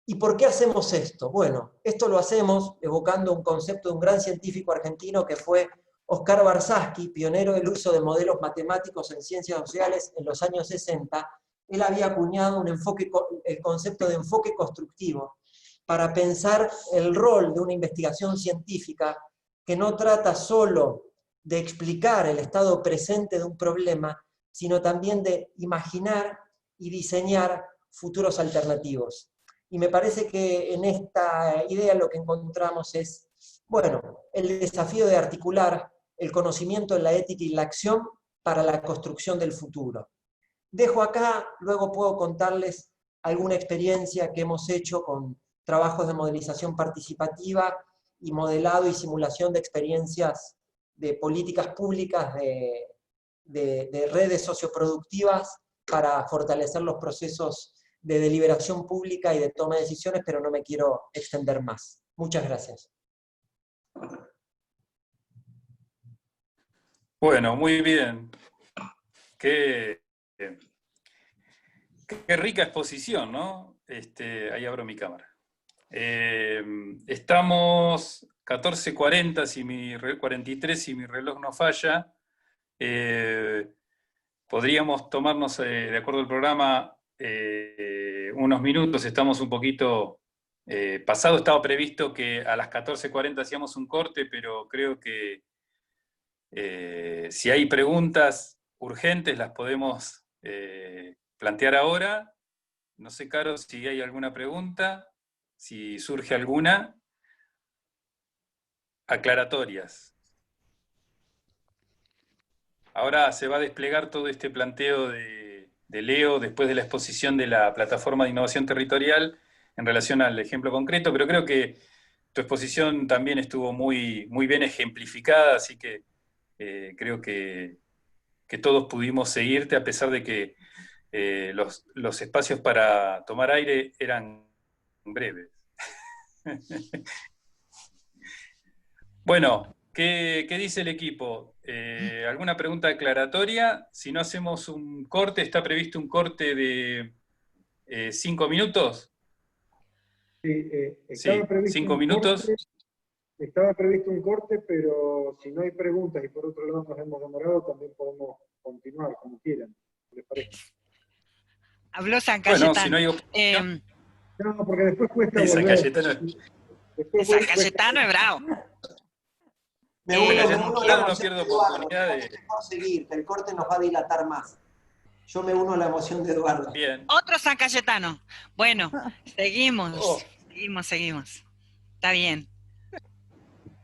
¿Y por qué hacemos esto? Bueno, esto lo hacemos evocando un concepto de un gran científico argentino que fue Oscar Barsaski, pionero del uso de modelos matemáticos en ciencias sociales en los años 60. Él había acuñado el concepto de enfoque constructivo para pensar el rol de una investigación científica que no trata solo de explicar el estado presente de un problema, sino también de imaginar y diseñar futuros alternativos. Y me parece que en esta idea lo que encontramos es, bueno, el desafío de articular el conocimiento en la ética y la acción para la construcción del futuro. Dejo acá, luego puedo contarles alguna experiencia que hemos hecho con trabajos de modelización participativa y modelado y simulación de experiencias de políticas públicas de redes socioproductivas para fortalecer los procesos de deliberación pública y de toma de decisiones, pero no me quiero extender más. Muchas gracias. Bueno, muy bien. Qué rica exposición, ¿no? Ahí abro mi cámara. Estamos 14:40, 43, si mi reloj no falla. Podríamos tomarnos, de acuerdo al programa, unos minutos. Estamos un poquito pasado. Estaba previsto que a las 14:40 hacíamos un corte, pero creo que si hay preguntas urgentes las podemos plantear ahora. No sé, Caro, si hay alguna pregunta, si surge alguna. Aclaratorias. Ahora se va a desplegar todo este planteo de Leo después de la exposición de la plataforma de innovación territorial en relación al ejemplo concreto, pero creo que tu exposición también estuvo muy, muy bien ejemplificada, así que creo que todos pudimos seguirte a pesar de que los espacios para tomar aire eran breves. Bueno, ¿qué dice el equipo? ¿Alguna pregunta aclaratoria? Si no hacemos un corte, ¿está previsto un corte de 5 minutos? Sí, Sí, 5 minutos. estaba previsto un corte, pero si no hay preguntas y por otro lado nos hemos demorado, también podemos continuar, como quieran. ¿Les parece? Habló San Bueno, Cayetano. si no hay opinión, No, porque después cuesta San volver. Cayetano. San Cayetano es bravo. Me uno Cayetano a la no moción pierde de Eduardo. oportunidad de... Es mejor seguir, que el corte nos va a dilatar más. Yo me uno a la emoción de Eduardo. Bien. Otro San Cayetano. Bueno, seguimos, Oh. seguimos. Está bien.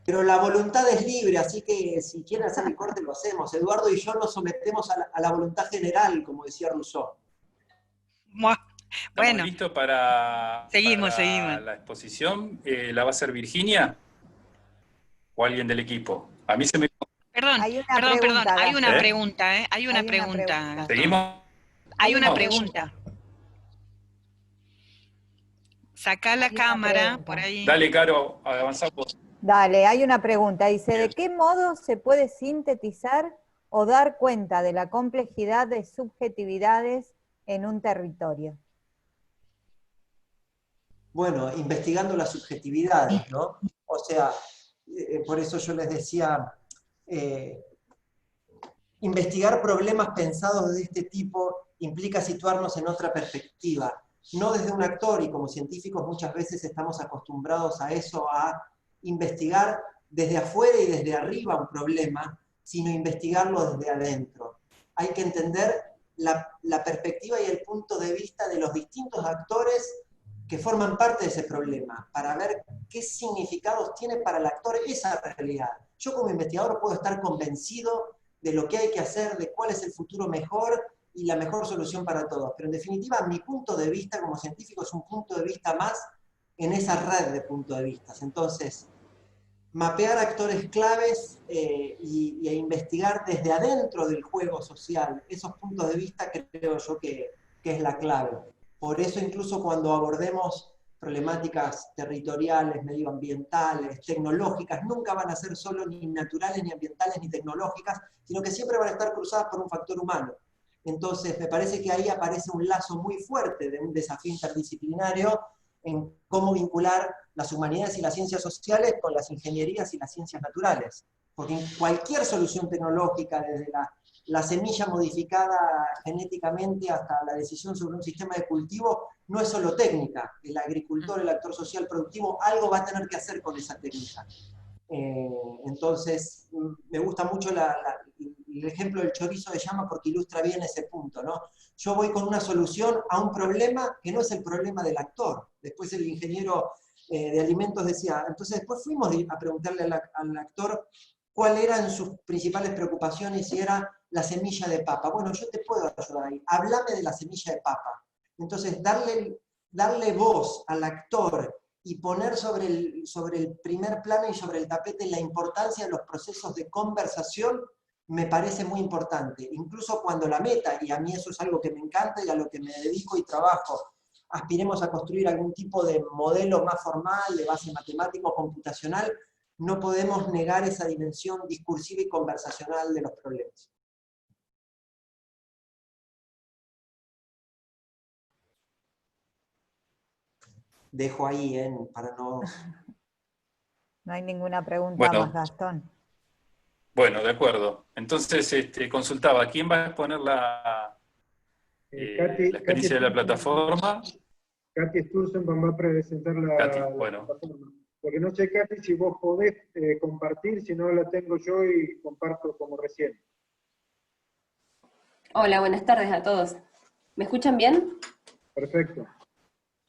Pero la voluntad es libre, así que si quieren hacer el corte lo hacemos. Eduardo y yo nos sometemos a la voluntad general, como decía Rousseau. ¿Estamos Bueno, listos para seguimos. la exposición? ¿La va a hacer Virginia o alguien del equipo? A mí se me... Perdón. Hay Hay una ¿Eh? pregunta, ¿eh? Hay una Hay una pregunta, pregunta. Gastón. ¿Seguimos? Hay una No. pregunta. Sacá la Hay una cámara pregunta. por ahí. Dale, Caro, avanzamos. Dale, hay una pregunta. Dice, ¿de Bien. qué modo se puede sintetizar o dar cuenta de la complejidad de subjetividades en un territorio? Bueno, investigando las subjetividades, ¿no? O sea, por eso yo les decía, investigar problemas pensados de este tipo implica situarnos en otra perspectiva, no desde un actor, y como científicos muchas veces estamos acostumbrados a eso, a investigar desde afuera y desde arriba un problema, sino investigarlo desde adentro. Hay que entender la perspectiva y el punto de vista de los distintos actores que forman parte de ese problema, para ver qué significados tiene para el actor esa realidad. Yo como investigador puedo estar convencido de lo que hay que hacer, de cuál es el futuro mejor y la mejor solución para todos, pero en definitiva mi punto de vista como científico es un punto de vista más en esa red de puntos de vista. Entonces, mapear actores claves e investigar desde adentro del juego social esos puntos de vista creo yo que es la clave. Por eso incluso cuando abordemos problemáticas territoriales, medioambientales, tecnológicas, nunca van a ser solo ni naturales, ni ambientales, ni tecnológicas, sino que siempre van a estar cruzadas por un factor humano. Entonces me parece que ahí aparece un lazo muy fuerte de un desafío interdisciplinario en cómo vincular las humanidades y las ciencias sociales con las ingenierías y las ciencias naturales. Porque cualquier solución tecnológica, desde la semilla modificada genéticamente hasta la decisión sobre un sistema de cultivo, no es solo técnica. El agricultor, el actor social productivo, algo va a tener que hacer con esa técnica. Entonces, me gusta mucho el ejemplo del chorizo de llama porque ilustra bien ese punto, ¿no? Yo voy con una solución a un problema que no es el problema del actor. Después el ingeniero de alimentos decía, entonces después fuimos a preguntarle al actor cuáles eran sus principales preocupaciones y era la semilla de papa. Bueno, yo te puedo ayudar ahí. Háblame de la semilla de papa. Entonces, darle voz al actor y poner sobre el primer plano y sobre el tapete la importancia de los procesos de conversación me parece muy importante. Incluso cuando la meta, y a mí eso es algo que me encanta y a lo que me dedico y trabajo, aspiremos a construir algún tipo de modelo más formal, de base matemática o computacional, no podemos negar esa dimensión discursiva y conversacional de los problemas. Dejo ahí, para no... No hay ninguna pregunta más, Gastón. Bueno, de acuerdo. Entonces, consultaba, ¿quién va a exponer la experiencia de la plataforma? Katy Sturzenban va a presentar la plataforma. Porque no sé, Katy, si vos podés compartir, si no la tengo yo y comparto como recién. Hola, buenas tardes a todos. ¿Me escuchan bien? Perfecto.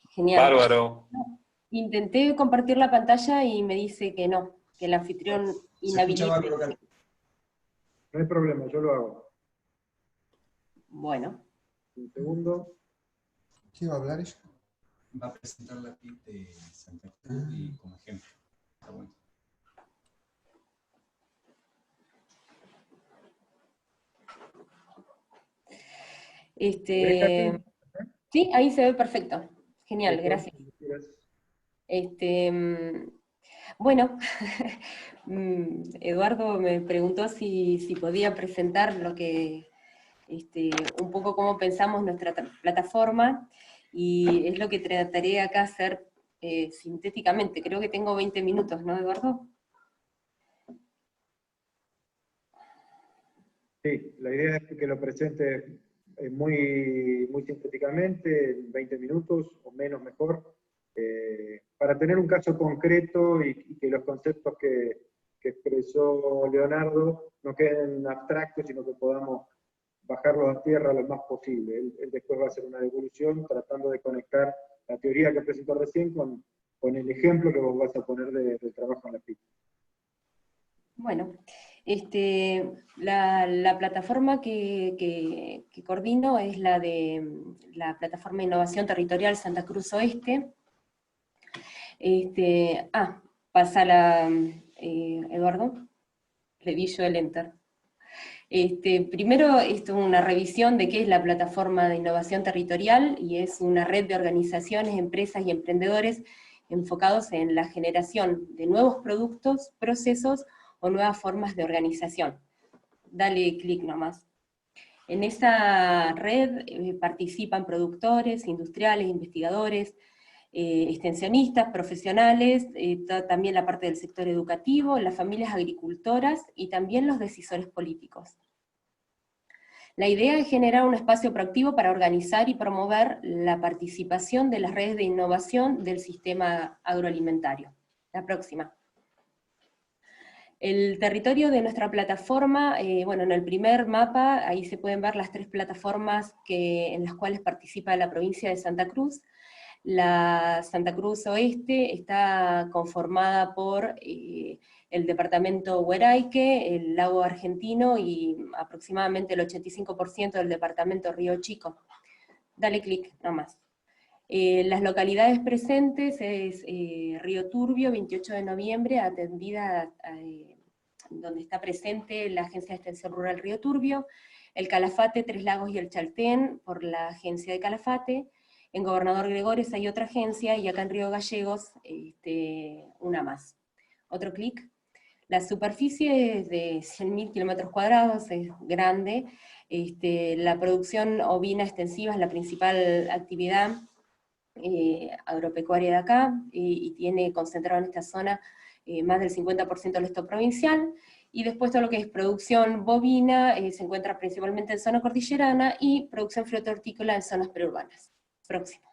Genial. Bárbaro. Intenté compartir la pantalla y me dice que no, que el anfitrión inhabilita. No hay problema, yo lo hago. Bueno. Un segundo. ¿Qué va a hablar ella? Va a presentar la PIB de Santa Cruz y como ejemplo. Está bueno. Sí, ahí se ve perfecto. Genial, gracias. Bueno, Eduardo me preguntó si podía presentar lo que, un poco cómo pensamos nuestra plataforma, y es lo que trataré acá hacer sintéticamente. Creo que tengo 20 minutos, ¿no, Eduardo? Sí, la idea es que lo presente muy sintéticamente, en 20 minutos o menos mejor, para tener un caso concreto y que los conceptos que expresó Leonardo no queden abstractos, sino que podamos bajarlos a tierra lo más posible. Él después va a hacer una devolución tratando de conectar la teoría que presentó recién con el ejemplo que vos vas a poner del trabajo en la PIC. Bueno, la plataforma que coordino es la de la plataforma de innovación territorial Santa Cruz Oeste. Pasa Eduardo, le di yo el enter. Primero, esto es una revisión de qué es la plataforma de innovación territorial, y es una red de organizaciones, empresas y emprendedores enfocados en la generación de nuevos productos, procesos o nuevas formas de organización. Dale clic nomás. En esa red participan productores, industriales, investigadores, extensionistas, profesionales, también la parte del sector educativo, las familias agricultoras y también los decisores políticos. La idea es generar un espacio proactivo para organizar y promover la participación de las redes de innovación del sistema agroalimentario. La próxima. El territorio de nuestra plataforma, bueno, en el primer mapa, ahí se pueden ver las 3 plataformas en las cuales participa la provincia de Santa Cruz. La Santa Cruz Oeste está conformada por el departamento Hueraique, el lago Argentino y aproximadamente el 85% del departamento Río Chico. Dale clic nomás. Las localidades presentes es Río Turbio, 28 de noviembre, atendida donde está presente la Agencia de Extensión Rural Río Turbio, el Calafate, Tres Lagos y el Chaltén por la Agencia de Calafate. En Gobernador Gregores hay otra agencia, y acá en Río Gallegos una más. Otro clic. La superficie es de 100.000 kilómetros cuadrados, es grande. La producción ovina extensiva es la principal actividad agropecuaria de acá, y tiene concentrado en esta zona más del 50% del stock provincial, y después todo lo que es producción bovina se encuentra principalmente en zona cordillerana, y producción fruto-hortícola en zonas periurbanas. Próximo.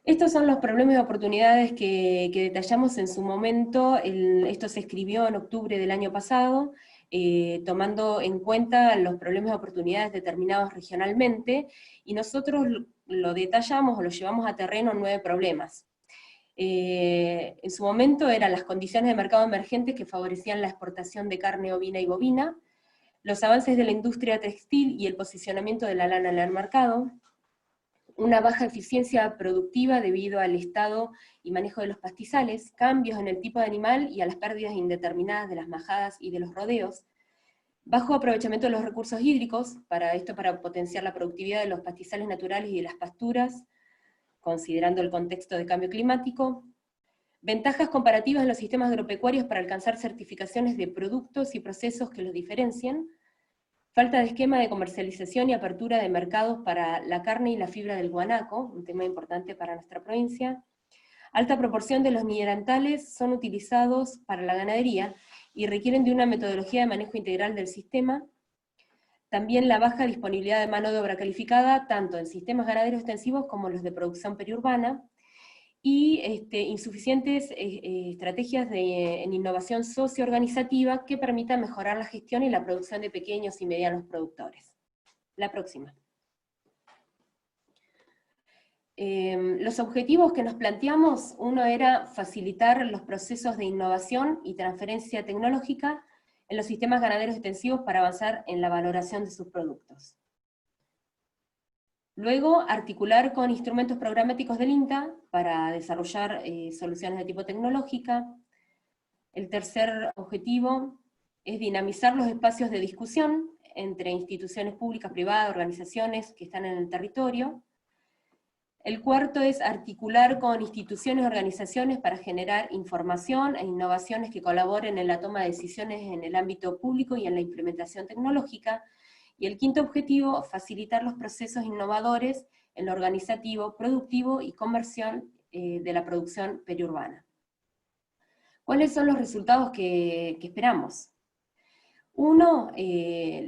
Estos son los problemas y oportunidades que detallamos en su momento. Esto se escribió en octubre del año pasado, tomando en cuenta los problemas y oportunidades determinados regionalmente, y nosotros lo detallamos o lo llevamos a terreno en 9 problemas. En su momento eran las condiciones de mercado emergentes que favorecían la exportación de carne ovina y bovina, los avances de la industria textil y el posicionamiento de la lana en el mercado, una baja eficiencia productiva debido al estado y manejo de los pastizales, cambios en el tipo de animal y a las pérdidas indeterminadas de las majadas y de los rodeos, bajo aprovechamiento de los recursos hídricos, para potenciar la productividad de los pastizales naturales y de las pasturas, considerando el contexto de cambio climático, ventajas comparativas en los sistemas agropecuarios para alcanzar certificaciones de productos y procesos que los diferencien, falta de esquema de comercialización y apertura de mercados para la carne y la fibra del guanaco, un tema importante para nuestra provincia. Alta proporción de los minerales son utilizados para la ganadería y requieren de una metodología de manejo integral del sistema. También la baja disponibilidad de mano de obra calificada, tanto en sistemas ganaderos extensivos como los de producción periurbana, y insuficientes estrategias en innovación socioorganizativa que permitan mejorar la gestión y la producción de pequeños y medianos productores. La próxima. Los objetivos que nos planteamos, uno era facilitar los procesos de innovación y transferencia tecnológica en los sistemas ganaderos extensivos para avanzar en la valoración de sus productos. Luego, articular con instrumentos programáticos del INTA para desarrollar soluciones de tipo tecnológica. El tercer objetivo es dinamizar los espacios de discusión entre instituciones públicas, privadas, organizaciones que están en el territorio. El cuarto es articular con instituciones y organizaciones para generar información e innovaciones que colaboren en la toma de decisiones en el ámbito público y en la implementación tecnológica. Y el quinto objetivo, facilitar los procesos innovadores en lo organizativo, productivo y comercial de la producción periurbana. ¿Cuáles son los resultados que esperamos? Uno,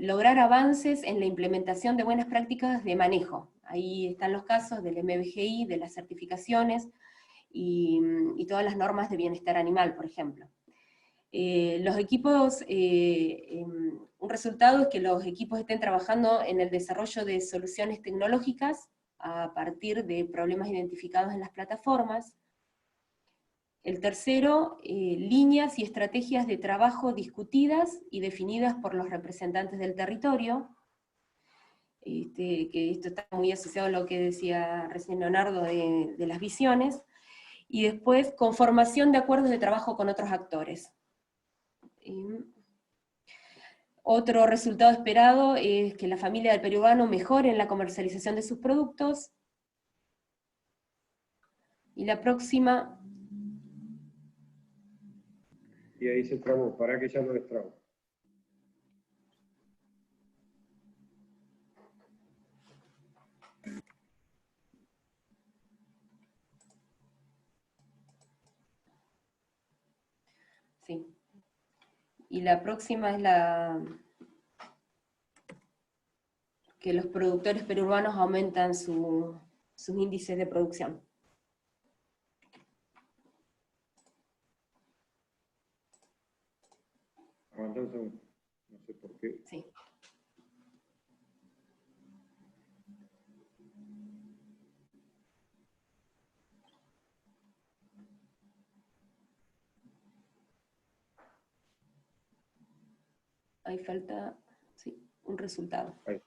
lograr avances en la implementación de buenas prácticas de manejo. Ahí están los casos del MBGI, de las certificaciones y todas las normas de bienestar animal, por ejemplo. Los equipos, un resultado es que los equipos estén trabajando en el desarrollo de soluciones tecnológicas a partir de problemas identificados en las plataformas. El tercero, líneas y estrategias de trabajo discutidas y definidas por los representantes del territorio, que esto está muy asociado a lo que decía recién Leonardo de las visiones, y después conformación de acuerdos de trabajo con otros actores. Otro resultado esperado es que la familia del periurbano mejore en la comercialización de sus productos. Y la próxima... Y ahí se trabó, para que ya lo destrabo. Sí. Y la próxima es la que los productores periurbanos aumentan sus índices de producción. Aguanta un segundo, no sé por qué. Sí. Ahí falta, sí, un resultado. Ahí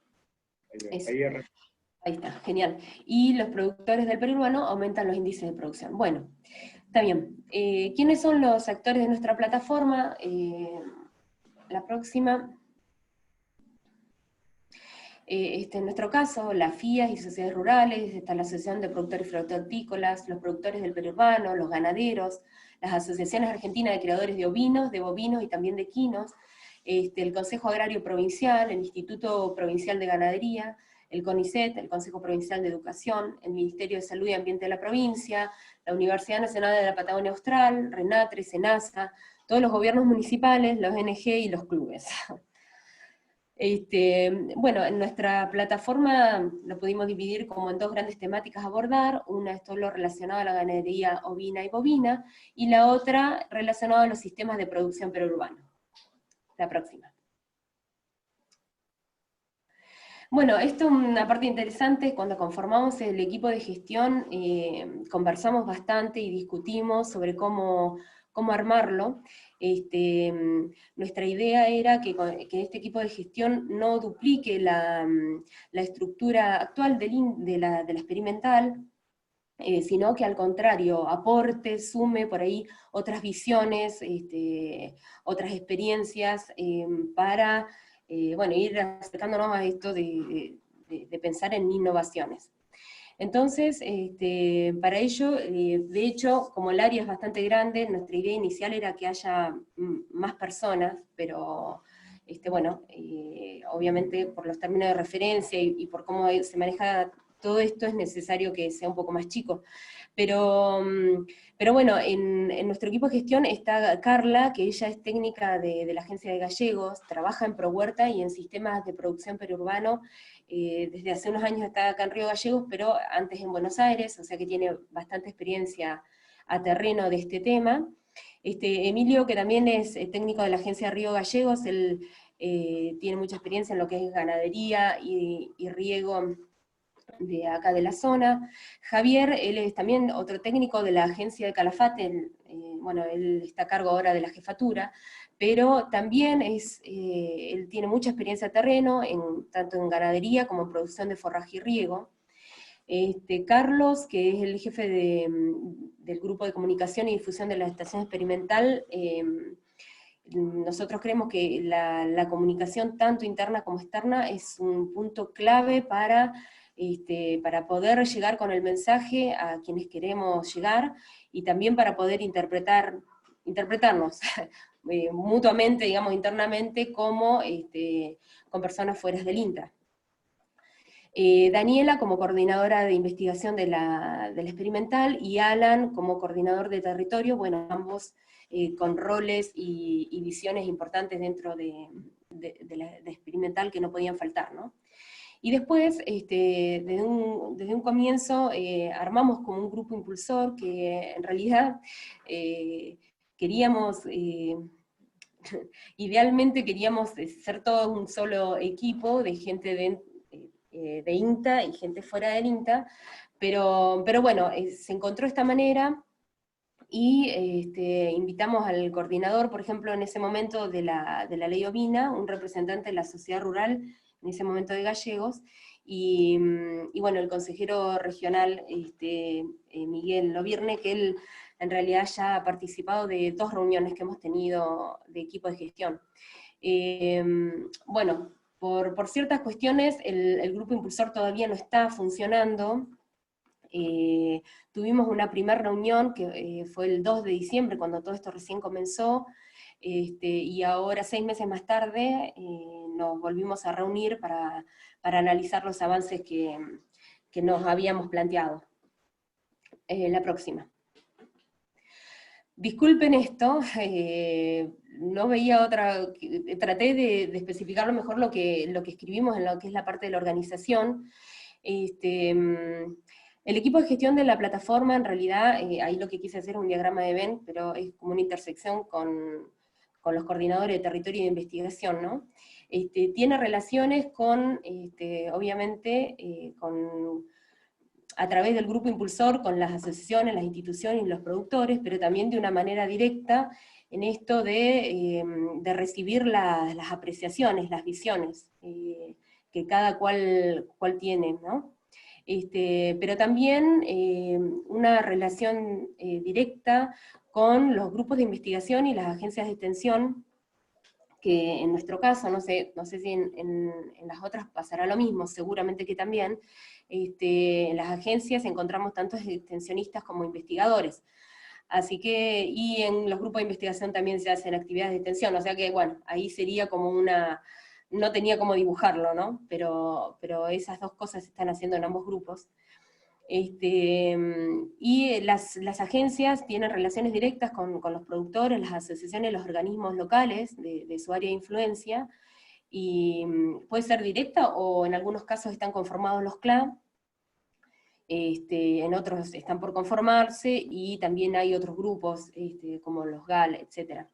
está, genial. Y los productores del periurbano aumentan los índices de producción. Bueno, está bien. ¿Quiénes son los actores de nuestra plataforma? La próxima. En nuestro caso, las FIAs y sociedades rurales, está la Asociación de Productores Fructícolas, los productores del periurbano, los ganaderos, las asociaciones argentinas de criadores de ovinos, de bovinos y también de equinos, el Consejo Agrario Provincial, el Instituto Provincial de Ganadería, el CONICET, el Consejo Provincial de Educación, el Ministerio de Salud y Ambiente de la provincia, la Universidad Nacional de la Patagonia Austral, RENATRE, SENASA, todos los gobiernos municipales, los ONG y los clubes. Bueno, en nuestra plataforma lo pudimos dividir como en dos grandes temáticas a abordar. Una es todo lo relacionado a la ganadería ovina y bovina, y la otra relacionada a los sistemas de producción periurbano. La próxima. Bueno, esto es una parte interesante. Cuando conformamos el equipo de gestión, conversamos bastante y discutimos sobre cómo armarlo. Nuestra idea era que este equipo de gestión no duplique la estructura actual de la experimental, sino que al contrario, aporte, sume por ahí otras visiones, otras experiencias, para bueno, ir acercándonos a esto de pensar en innovaciones. Entonces, para ello, de hecho, como el área es bastante grande, nuestra idea inicial era que haya más personas, pero bueno, obviamente por los términos de referencia y por cómo se maneja todo esto es necesario que sea un poco más chico. Pero bueno, en nuestro equipo de gestión está Carla, que ella es técnica de la Agencia de Gallegos, trabaja en ProHuerta y en sistemas de producción periurbano. Desde hace unos años está acá en Río Gallegos, pero antes en Buenos Aires, o sea que tiene bastante experiencia a terreno de este tema. Emilio, que también es técnico de la Agencia de Río Gallegos, él tiene mucha experiencia en lo que es ganadería y riego de acá de la zona. Javier, él es también otro técnico de la agencia de Calafate, bueno, él está a cargo ahora de la jefatura, pero también él tiene mucha experiencia a terreno, tanto en ganadería como en producción de forraje y riego. Carlos, que es el jefe del grupo de comunicación y difusión de la estación experimental, nosotros creemos que la comunicación tanto interna como externa es un punto clave para para poder llegar con el mensaje a quienes queremos llegar, y también para poder interpretarnos mutuamente, digamos, internamente, como con personas fuera del INTA. Daniela como coordinadora de investigación de la experimental, y Alan como coordinador de territorio, bueno, ambos con roles y visiones importantes dentro de experimental que no podían faltar, ¿no? Y después, desde un comienzo, armamos como un grupo impulsor que en realidad queríamos, idealmente queríamos ser todo un solo equipo de gente de INTA y gente fuera del INTA, pero bueno, se encontró esta manera, y invitamos al coordinador, por ejemplo, en ese momento de la ley ovina, un representante de la sociedad rural, en ese momento de Gallegos, y bueno, el consejero regional Miguel Lovirne, que él en realidad ya ha participado de 2 reuniones que hemos tenido de equipo de gestión. Bueno, por ciertas cuestiones el grupo impulsor todavía no está funcionando. Tuvimos una primera reunión que fue el 2 de diciembre, cuando todo esto recién comenzó, y ahora 6 meses más tarde nos volvimos a reunir para analizar los avances que nos habíamos planteado. La próxima. Disculpen esto, no veía otra, traté de especificarlo mejor lo que escribimos en lo que es la parte de la organización. El equipo de gestión de la plataforma, en realidad, ahí lo que quise hacer es un diagrama de Venn, pero es como una intersección con los coordinadores de territorio y de investigación, ¿no? Tiene relaciones con, obviamente, a través del grupo impulsor, con las asociaciones, las instituciones y los productores, pero también de una manera directa en esto de recibir las apreciaciones, las visiones que cada cual tiene, ¿no? Pero también una relación directa con los grupos de investigación y las agencias de extensión, que en nuestro caso, no sé si en las otras pasará lo mismo, seguramente que también, en las agencias encontramos tanto extensionistas como investigadores. Así que, y en los grupos de investigación también se hacen actividades de extensión, o sea que, bueno, ahí sería como una, no tenía cómo dibujarlo, ¿no? Pero esas 2 cosas se están haciendo en ambos grupos. Y las agencias tienen relaciones directas con los productores, las asociaciones, los organismos locales de su área de influencia, y puede ser directa, o en algunos casos están conformados los CLA, en otros están por conformarse, y también hay otros grupos, como los GAL, etc.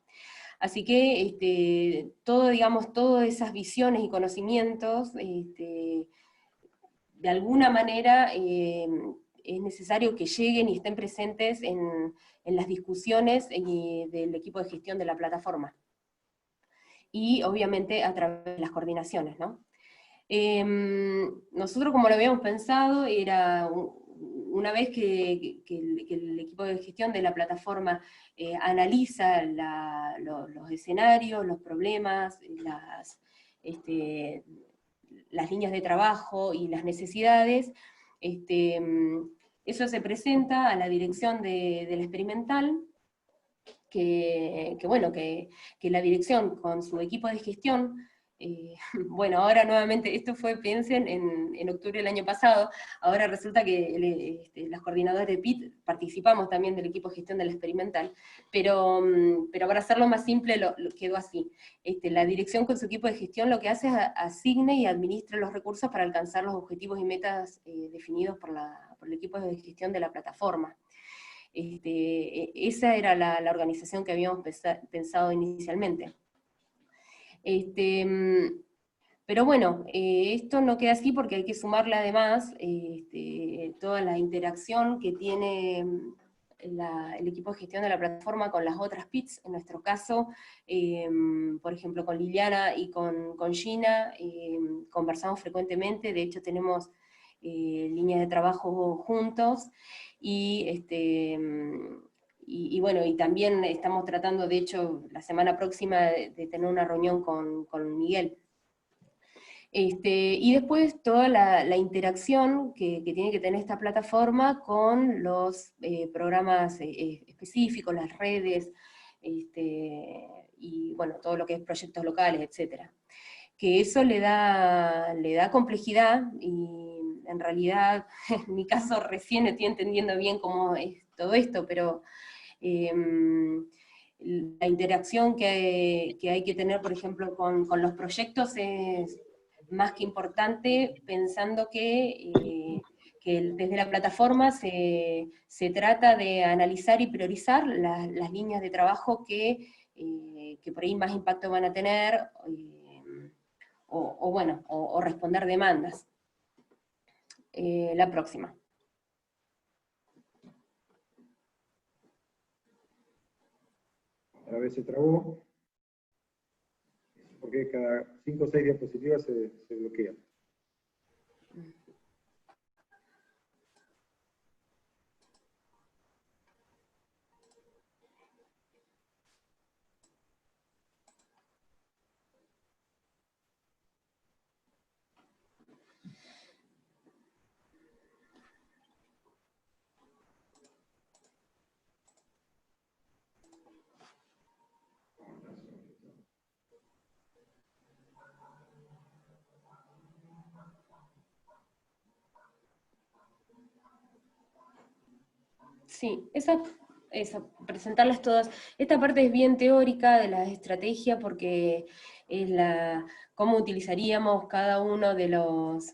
Así que todo, digamos, todas esas visiones y conocimientos, de alguna manera es necesario que lleguen y estén presentes en las discusiones del equipo de gestión de la plataforma. Y obviamente a través de las coordinaciones, ¿no? Nosotros, como lo habíamos pensado, era una vez que el equipo de gestión de la plataforma analiza los escenarios, los problemas, las líneas de trabajo y las necesidades, eso se presenta a la dirección de la experimental, que la dirección con su equipo de gestión, bueno, ahora nuevamente, esto fue, piensen, en octubre del año pasado, ahora resulta que los coordinadores de PIT participamos también del equipo de gestión de la experimental, pero para hacerlo más simple lo quedó así. La dirección con su equipo de gestión lo que hace es asigne y administra los recursos para alcanzar los objetivos y metas definidos por el equipo de gestión de la plataforma. Esa era la organización que habíamos pensado inicialmente. Pero bueno, esto no queda así porque hay que sumarle además toda la interacción que tiene el equipo de gestión de la plataforma con las otras PITs, en nuestro caso, por ejemplo, con Liliana y con Gina, conversamos frecuentemente, de hecho tenemos líneas de trabajo juntos, y bueno, y también estamos tratando, de hecho, la semana próxima de tener una reunión con Miguel. Y después toda la interacción que tiene que tener esta plataforma con los programas específicos, las redes, y bueno, todo lo que es proyectos locales, etcétera. Que eso le da complejidad, y en realidad, en mi caso recién estoy entendiendo bien cómo es todo esto, pero la interacción que hay que tener, por ejemplo, con los proyectos es más que importante, pensando que desde la plataforma se trata de analizar y priorizar las líneas de trabajo que por ahí más impacto van a tener, o responder demandas. La próxima. A veces se trabó, porque cada 5 o 6 diapositivas se bloquea. Sí, presentarlas todas. Esta parte es bien teórica de la estrategia, porque es cómo utilizaríamos cada uno de los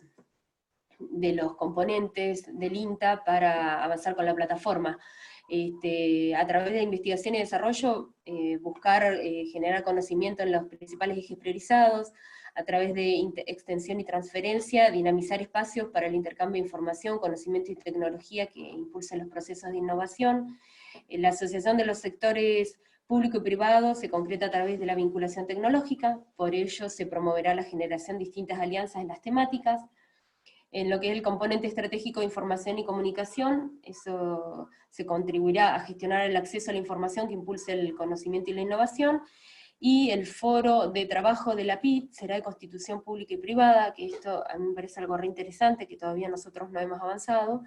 componentes del INTA para avanzar con la plataforma. A través de investigación y desarrollo, buscar generar conocimiento en los principales ejes priorizados, a través de extensión y transferencia, dinamizar espacios para el intercambio de información, conocimiento y tecnología que impulsen los procesos de innovación. La asociación de los sectores público y privado se concreta a través de la vinculación tecnológica, por ello se promoverá la generación de distintas alianzas en las temáticas. En lo que es el componente estratégico de información y comunicación, eso se contribuirá a gestionar el acceso a la información que impulse el conocimiento y la innovación, y el foro de trabajo de la PIT será de constitución pública y privada, que esto a mí me parece algo re interesante, que todavía nosotros no hemos avanzado,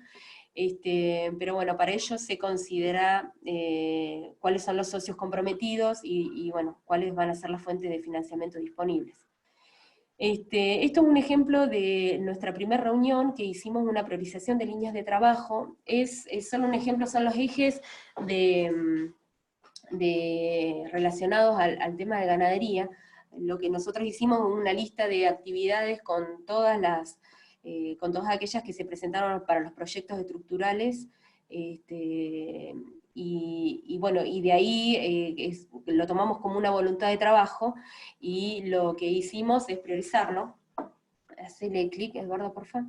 pero bueno, para ello se considera cuáles son los socios comprometidos, y bueno, cuáles van a ser las fuentes de financiamiento disponibles. Esto es un ejemplo de nuestra primera reunión, que hicimos una priorización de líneas de trabajo. Solo un ejemplo, son los ejes relacionados al tema de ganadería. Lo que nosotros hicimos, una lista de actividades con todas aquellas que se presentaron para los proyectos estructurales, y bueno, y de ahí lo tomamos como una voluntad de trabajo, y lo que hicimos es priorizarlo. Hacele clic, Eduardo, por favor.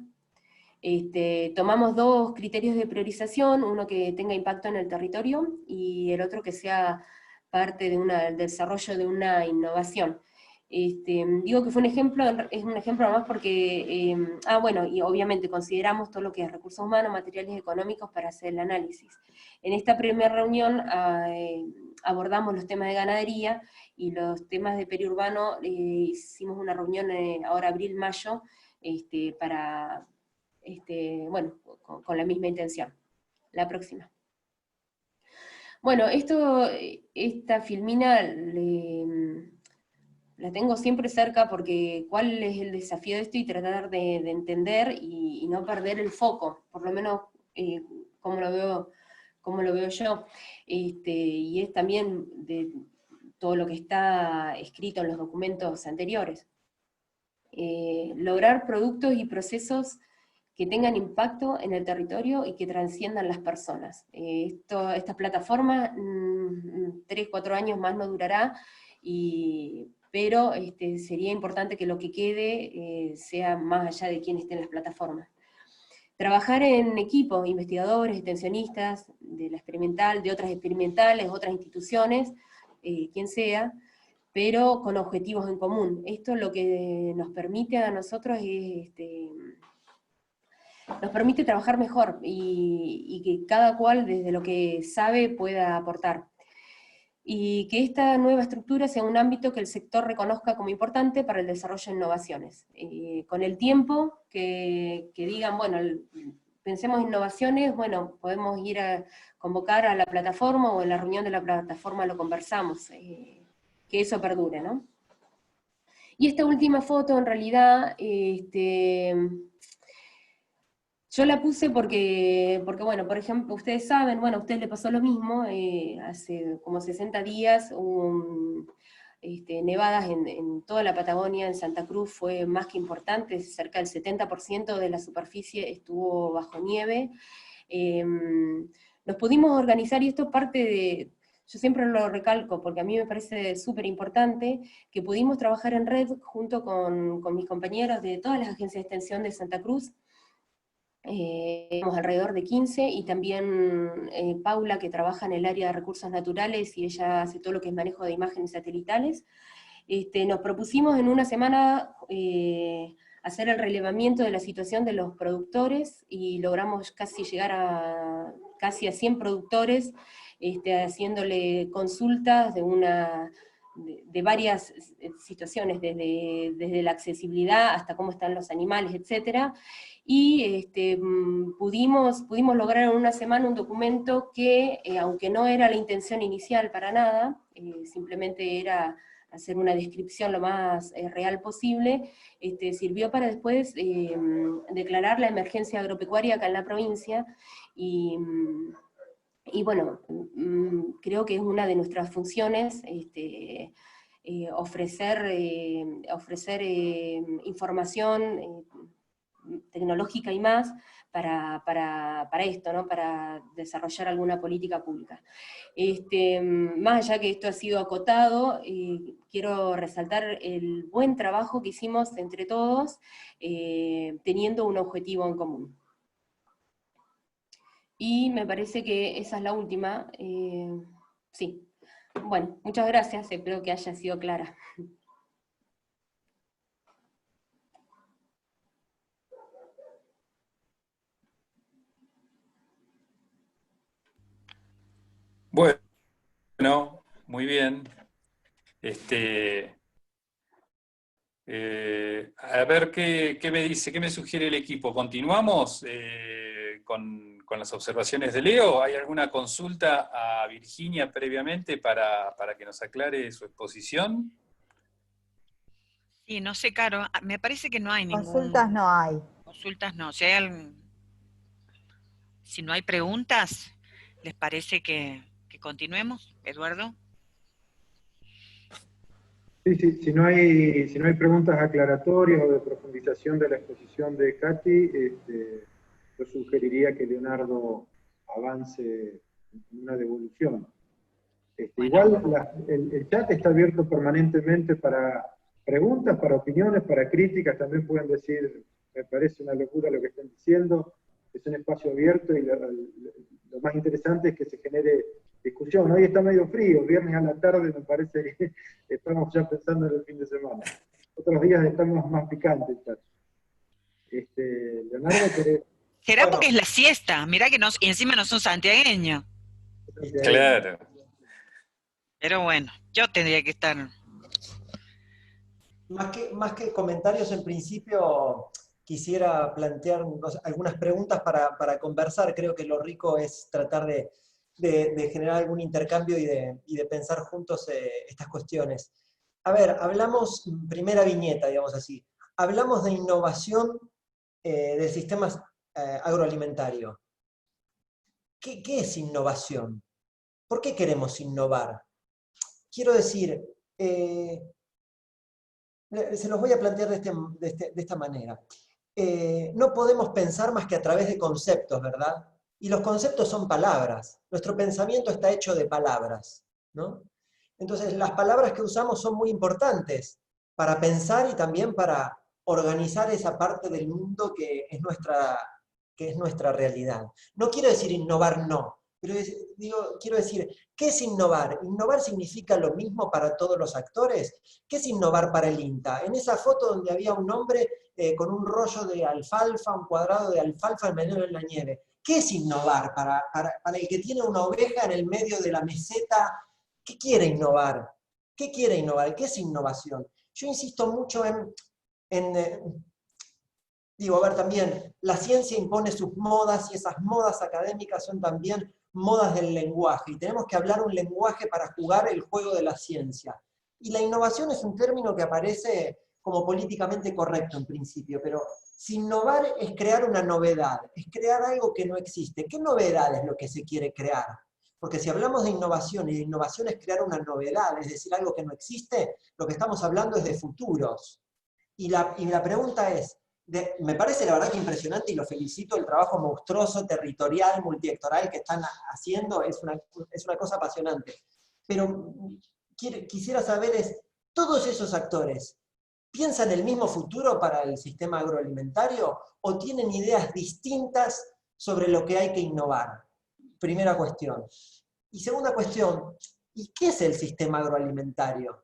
Tomamos 2 criterios de priorización, uno que tenga impacto en el territorio, y el otro que sea parte del desarrollo de una innovación. Digo que fue un ejemplo, es un ejemplo además porque, bueno, y obviamente consideramos todo lo que es recursos humanos, materiales económicos para hacer el análisis. En esta primera reunión abordamos los temas de ganadería, y los temas de periurbano hicimos una reunión ahora abril-mayo, para, bueno, con la misma intención. La próxima. Bueno, esta filmina la tengo siempre cerca, porque cuál es el desafío de esto, y tratar de entender y no perder el foco, por lo menos como lo veo yo, y es también de todo lo que está escrito en los documentos anteriores. Lograr productos y procesos que tengan impacto en el territorio y que trasciendan las personas. Esta plataforma 3, 4 años más no durará, pero sería importante que lo que quede sea más allá de quién esté en las plataformas. Trabajar en equipo, investigadores, extensionistas, de la experimental, de otras experimentales, otras instituciones, quien sea, pero con objetivos en común. Esto lo que nos permite a nosotros es, nos permite trabajar mejor, y que cada cual desde lo que sabe pueda aportar. y que esta nueva estructura sea un ámbito que el sector reconozca como importante para el desarrollo de innovaciones. Con el tiempo, que digan, bueno, pensemos innovaciones, bueno, podemos ir a convocar a la plataforma, o en la reunión de la plataforma lo conversamos, que eso perdure, ¿no? Y esta última foto, en realidad, yo la puse porque, bueno, por ejemplo, ustedes saben, bueno, a ustedes les pasó lo mismo, hace como 60 días hubo nevadas en toda la Patagonia, en Santa Cruz fue más que importante, cerca del 70% de la superficie estuvo bajo nieve. Nos pudimos organizar, y esto es parte de, yo siempre lo recalco, porque a mí me parece súper importante, que pudimos trabajar en red junto con mis compañeros de todas las agencias de extensión de Santa Cruz, alrededor de 15, y también Paula, que trabaja en el área de recursos naturales, y ella hace todo lo que es manejo de imágenes satelitales. Nos propusimos en una semana hacer el relevamiento de la situación de los productores, y logramos casi llegar a casi a 100 productores, haciéndole consultas de varias situaciones, desde la accesibilidad hasta cómo están los animales, etc. Y pudimos lograr en una semana un documento que, aunque no era la intención inicial para nada, simplemente era hacer una descripción lo más real posible, sirvió para después declarar la emergencia agropecuaria acá en la provincia, y bueno, creo que es una de nuestras funciones ofrecer información tecnológica y más para esto, ¿no? Para desarrollar alguna política pública. Más allá que esto ha sido acotado, quiero resaltar el buen trabajo que hicimos entre todos, teniendo un objetivo en común. Y me parece que esa es la última. Sí. Bueno, muchas gracias, espero que haya sido clara. Bueno, muy bien. A ver, ¿qué me dice? ¿Qué me sugiere el equipo? ¿Continuamos con las observaciones de Leo? ¿Hay alguna consulta a Virginia previamente para que nos aclare su exposición? Sí, no sé, Caro, me parece que no hay ningún... Consultas no hay. Consultas no, si no hay preguntas, ¿les parece que continuemos, Eduardo? Sí, si no hay preguntas aclaratorias o de profundización de la exposición de Katy, yo sugeriría que Leonardo avance en una devolución. Igual el chat está abierto permanentemente para preguntas, para opiniones, para críticas. También pueden decir, me parece una locura lo que están diciendo. Es un espacio abierto, y lo más interesante es que se genere discusión. Hoy está medio frío, viernes a la tarde me parece que estamos ya pensando en el fin de semana. Otros días estamos más picantes. Leonardo, ¿querés? Será porque es la siesta, mirá que y encima no son santiagueños. Claro. Pero bueno, yo tendría que estar... Más que comentarios, en principio quisiera plantear algunas preguntas para conversar. Creo que lo rico es tratar de generar algún intercambio y de pensar juntos estas cuestiones. A ver, hablamos, primera viñeta, digamos así, hablamos de innovación de sistemas agroalimentarios. ¿Qué es innovación? ¿Por qué queremos innovar? Quiero decir, se los voy a plantear de esta manera. No podemos pensar más que a través de conceptos, ¿verdad? Y los conceptos son palabras. Nuestro pensamiento está hecho de palabras, ¿no? Entonces, las palabras que usamos son muy importantes para pensar y también para organizar esa parte del mundo que es nuestra realidad. No quiero decir innovar, no. Pero quiero decir, ¿qué es innovar? ¿Innovar significa lo mismo para todos los actores? ¿Qué es innovar para el INTA? En esa foto donde había un hombre con un rollo de alfalfa, un cuadrado de alfalfa en medio de la nieve. ¿Qué es innovar para el que tiene una oveja en el medio de la meseta? ¿Qué quiere innovar? ¿Qué quiere innovar? ¿Qué es innovación? Yo insisto mucho digo, a ver, también, la ciencia impone sus modas y esas modas académicas son también modas del lenguaje, y tenemos que hablar un lenguaje para jugar el juego de la ciencia. Y la innovación es un término que aparece como políticamente correcto en principio, pero si innovar es crear una novedad, es crear algo que no existe. ¿Qué novedad es lo que se quiere crear? Porque si hablamos de innovación, y de innovación es crear una novedad, es decir, algo que no existe, lo que estamos hablando es de futuros. Y la pregunta es, me parece la verdad que impresionante y lo felicito, el trabajo monstruoso, territorial, multiectoral que están haciendo, es una cosa apasionante. Pero quisiera saber ¿todos esos actores piensan el mismo futuro para el sistema agroalimentario o tienen ideas distintas sobre lo que hay que innovar? Primera cuestión. Y segunda cuestión, ¿y qué es el sistema agroalimentario?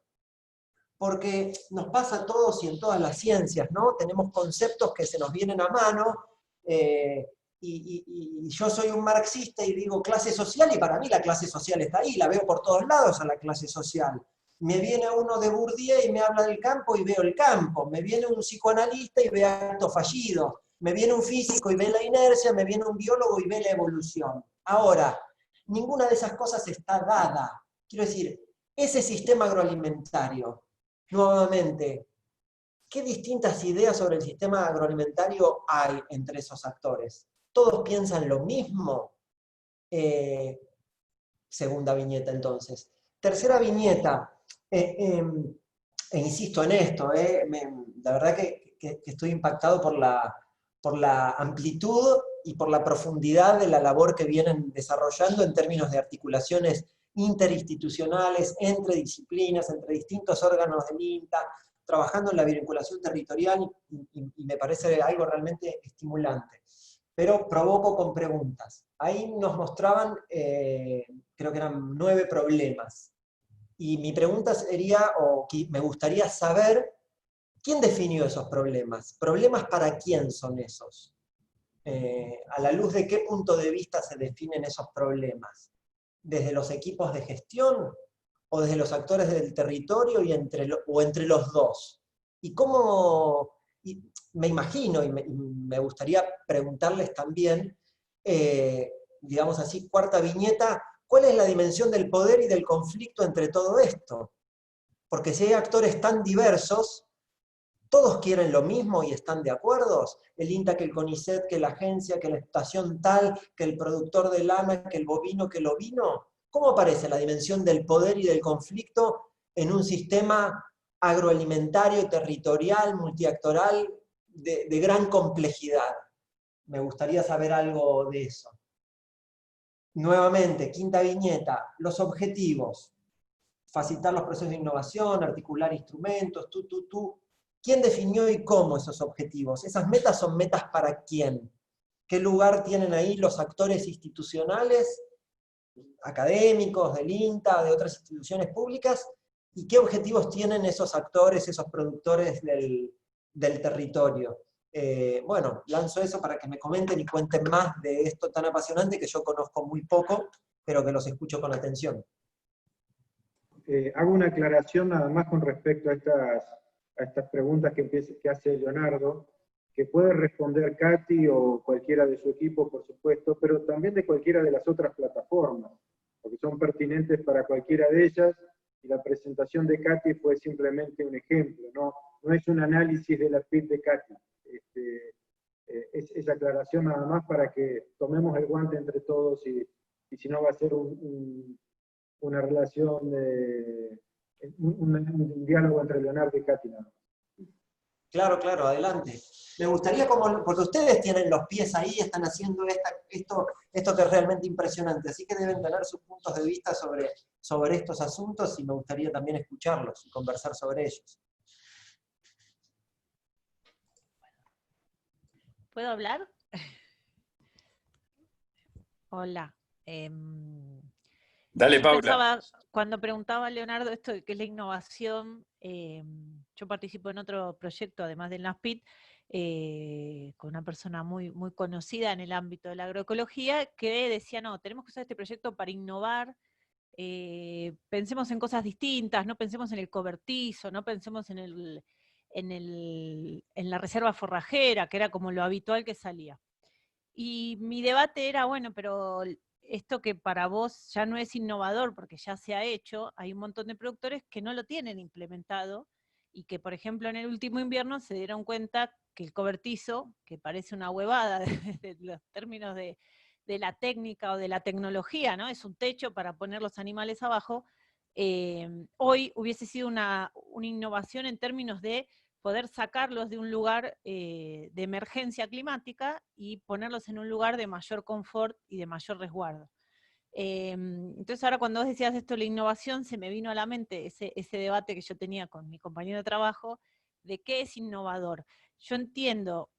Porque nos pasa a todos y en todas las ciencias, ¿no? Tenemos conceptos que se nos vienen a mano, y yo soy un marxista y digo clase social, y para mí la clase social está ahí, la veo por todos lados a la clase social. Me viene uno de Bourdieu y me habla del campo y veo el campo. Me viene un psicoanalista y ve actos fallidos. Me viene un físico y ve la inercia, me viene un biólogo y ve la evolución. Ahora, ninguna de esas cosas está dada. Quiero decir, ese sistema agroalimentario, nuevamente, ¿qué distintas ideas sobre el sistema agroalimentario hay entre esos actores? ¿Todos piensan lo mismo? Segunda viñeta, entonces. Tercera viñeta, insisto en esto, la verdad que estoy impactado por la amplitud y por la profundidad de la labor que vienen desarrollando en términos de articulaciones interinstitucionales, entre disciplinas, entre distintos órganos del INTA, trabajando en la vinculación territorial, y me parece algo realmente estimulante. Pero provoco con preguntas. Ahí nos mostraban, creo que eran 9 problemas. Y mi pregunta sería, o me gustaría saber, ¿quién definió esos problemas? ¿Problemas para quién son esos? ¿A la luz de qué punto de vista se definen esos problemas? ¿Desde los equipos de gestión? ¿O desde los actores del territorio o entre los dos? ¿Y cómo...? Me imagino, y me gustaría preguntarles también, digamos así, cuarta viñeta, ¿cuál es la dimensión del poder y del conflicto entre todo esto? Porque si hay actores tan diversos, ¿todos quieren lo mismo y están de acuerdo? El INTA, que el CONICET, que la agencia, que la estación tal, que el productor de lana, que el bovino, que el ovino. ¿Cómo aparece la dimensión del poder y del conflicto en un sistema agroalimentario, territorial, multiactoral, de gran complejidad? Me gustaría saber algo de eso. Nuevamente, quinta viñeta, los objetivos. Facilitar los procesos de innovación, articular instrumentos, ¿Quién definió y cómo esos objetivos? ¿Esas metas son metas para quién? ¿Qué lugar tienen ahí los actores institucionales, académicos, del INTA, de otras instituciones públicas? ¿Y qué objetivos tienen esos actores, esos productores del territorio? Bueno, lanzo eso para que me comenten y cuenten más de esto tan apasionante que yo conozco muy poco, pero que los escucho con atención. Hago una aclaración nada más con respecto a estas preguntas que hace Leonardo, que puede responder Katy o cualquiera de su equipo, por supuesto, pero también de cualquiera de las otras plataformas, porque son pertinentes para cualquiera de ellas, y la presentación de Katy fue simplemente un ejemplo, no es un análisis de la PIT de Katy. Es aclaración nada más para que tomemos el guante entre todos, y si no va a ser una relación un diálogo entre Leonardo y Katy nada más. Claro, claro, adelante. Me gustaría, porque ustedes tienen los pies ahí, están haciendo esto que es realmente impresionante, así que deben tener sus puntos de vista sobre estos asuntos, y me gustaría también escucharlos y conversar sobre ellos. ¿Puedo hablar? Hola. Dale, Yo Paula. pensaba, cuando preguntaba a Leonardo esto de qué es la innovación, yo participo en otro proyecto, además del NASPIT, con una persona muy, muy conocida en el ámbito de la agroecología, que decía, no, tenemos que usar este proyecto para innovar pensemos en cosas distintas, no pensemos en el cobertizo, no pensemos en la reserva forrajera, que era como lo habitual que salía. Y mi debate era, bueno, pero esto que para vos ya no es innovador porque ya se ha hecho, hay un montón de productores que no lo tienen implementado y que, por ejemplo, en el último invierno se dieron cuenta que el cobertizo, que parece una huevada de los términos de la técnica o de la tecnología, ¿no? Es un techo para poner los animales abajo, hoy hubiese sido una innovación en términos de poder sacarlos de un lugar de emergencia climática y ponerlos en un lugar de mayor confort y de mayor resguardo. Entonces ahora cuando vos decías esto de la innovación, se me vino a la mente ese debate que yo tenía con mi compañero de trabajo, de qué es innovador. Yo entiendo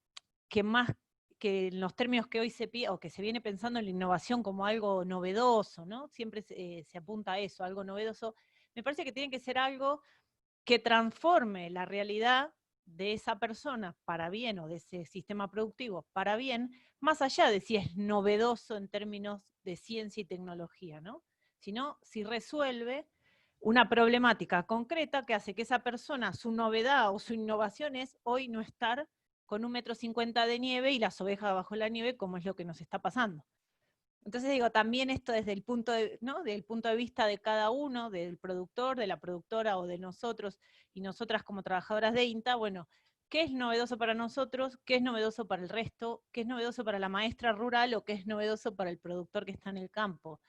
que más que en los términos que hoy se pide, o que se viene pensando en la innovación como algo novedoso, ¿no? Siempre se apunta a eso, algo novedoso. Me parece que tiene que ser algo que transforme la realidad de esa persona para bien, o de ese sistema productivo para bien, más allá de si es novedoso en términos de ciencia y tecnología, ¿no? Sino si resuelve una problemática concreta que hace que esa persona, su novedad o su innovación es hoy no estar con 1,50 m de nieve y las ovejas bajo la nieve, como es lo que nos está pasando. Entonces digo, también esto desde el punto del punto de vista de cada uno, del productor, de la productora o de nosotros y nosotras como trabajadoras de INTA, bueno, ¿qué es novedoso para nosotros? ¿Qué es novedoso para el resto? ¿Qué es novedoso para la maestra rural? ¿O qué es novedoso para el productor que está en el campo?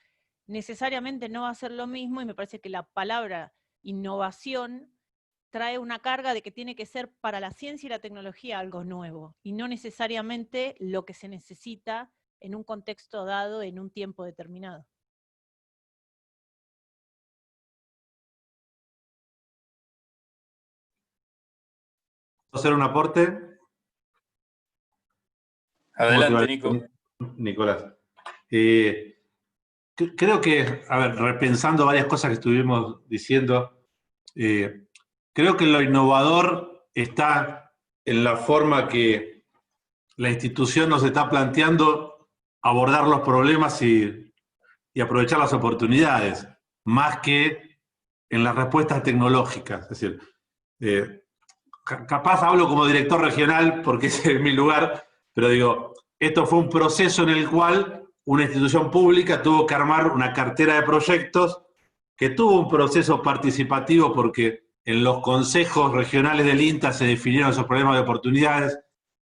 Necesariamente no va a ser lo mismo, y me parece que la palabra innovación trae una carga de que tiene que ser para la ciencia y la tecnología algo nuevo, y no necesariamente lo que se necesita en un contexto dado, en un tiempo determinado. ¿Hacer un aporte? Adelante, Nico. Nicolás. Creo que, a ver, repensando varias cosas que estuvimos diciendo, creo que lo innovador está en la forma que la institución nos está planteando abordar los problemas y aprovechar las oportunidades, más que en las respuestas tecnológicas. Es decir, capaz hablo como director regional porque ese es mi lugar, pero digo, esto fue un proceso en el cual una institución pública tuvo que armar una cartera de proyectos que tuvo un proceso participativo porque en los consejos regionales del INTA se definieron esos problemas de oportunidades,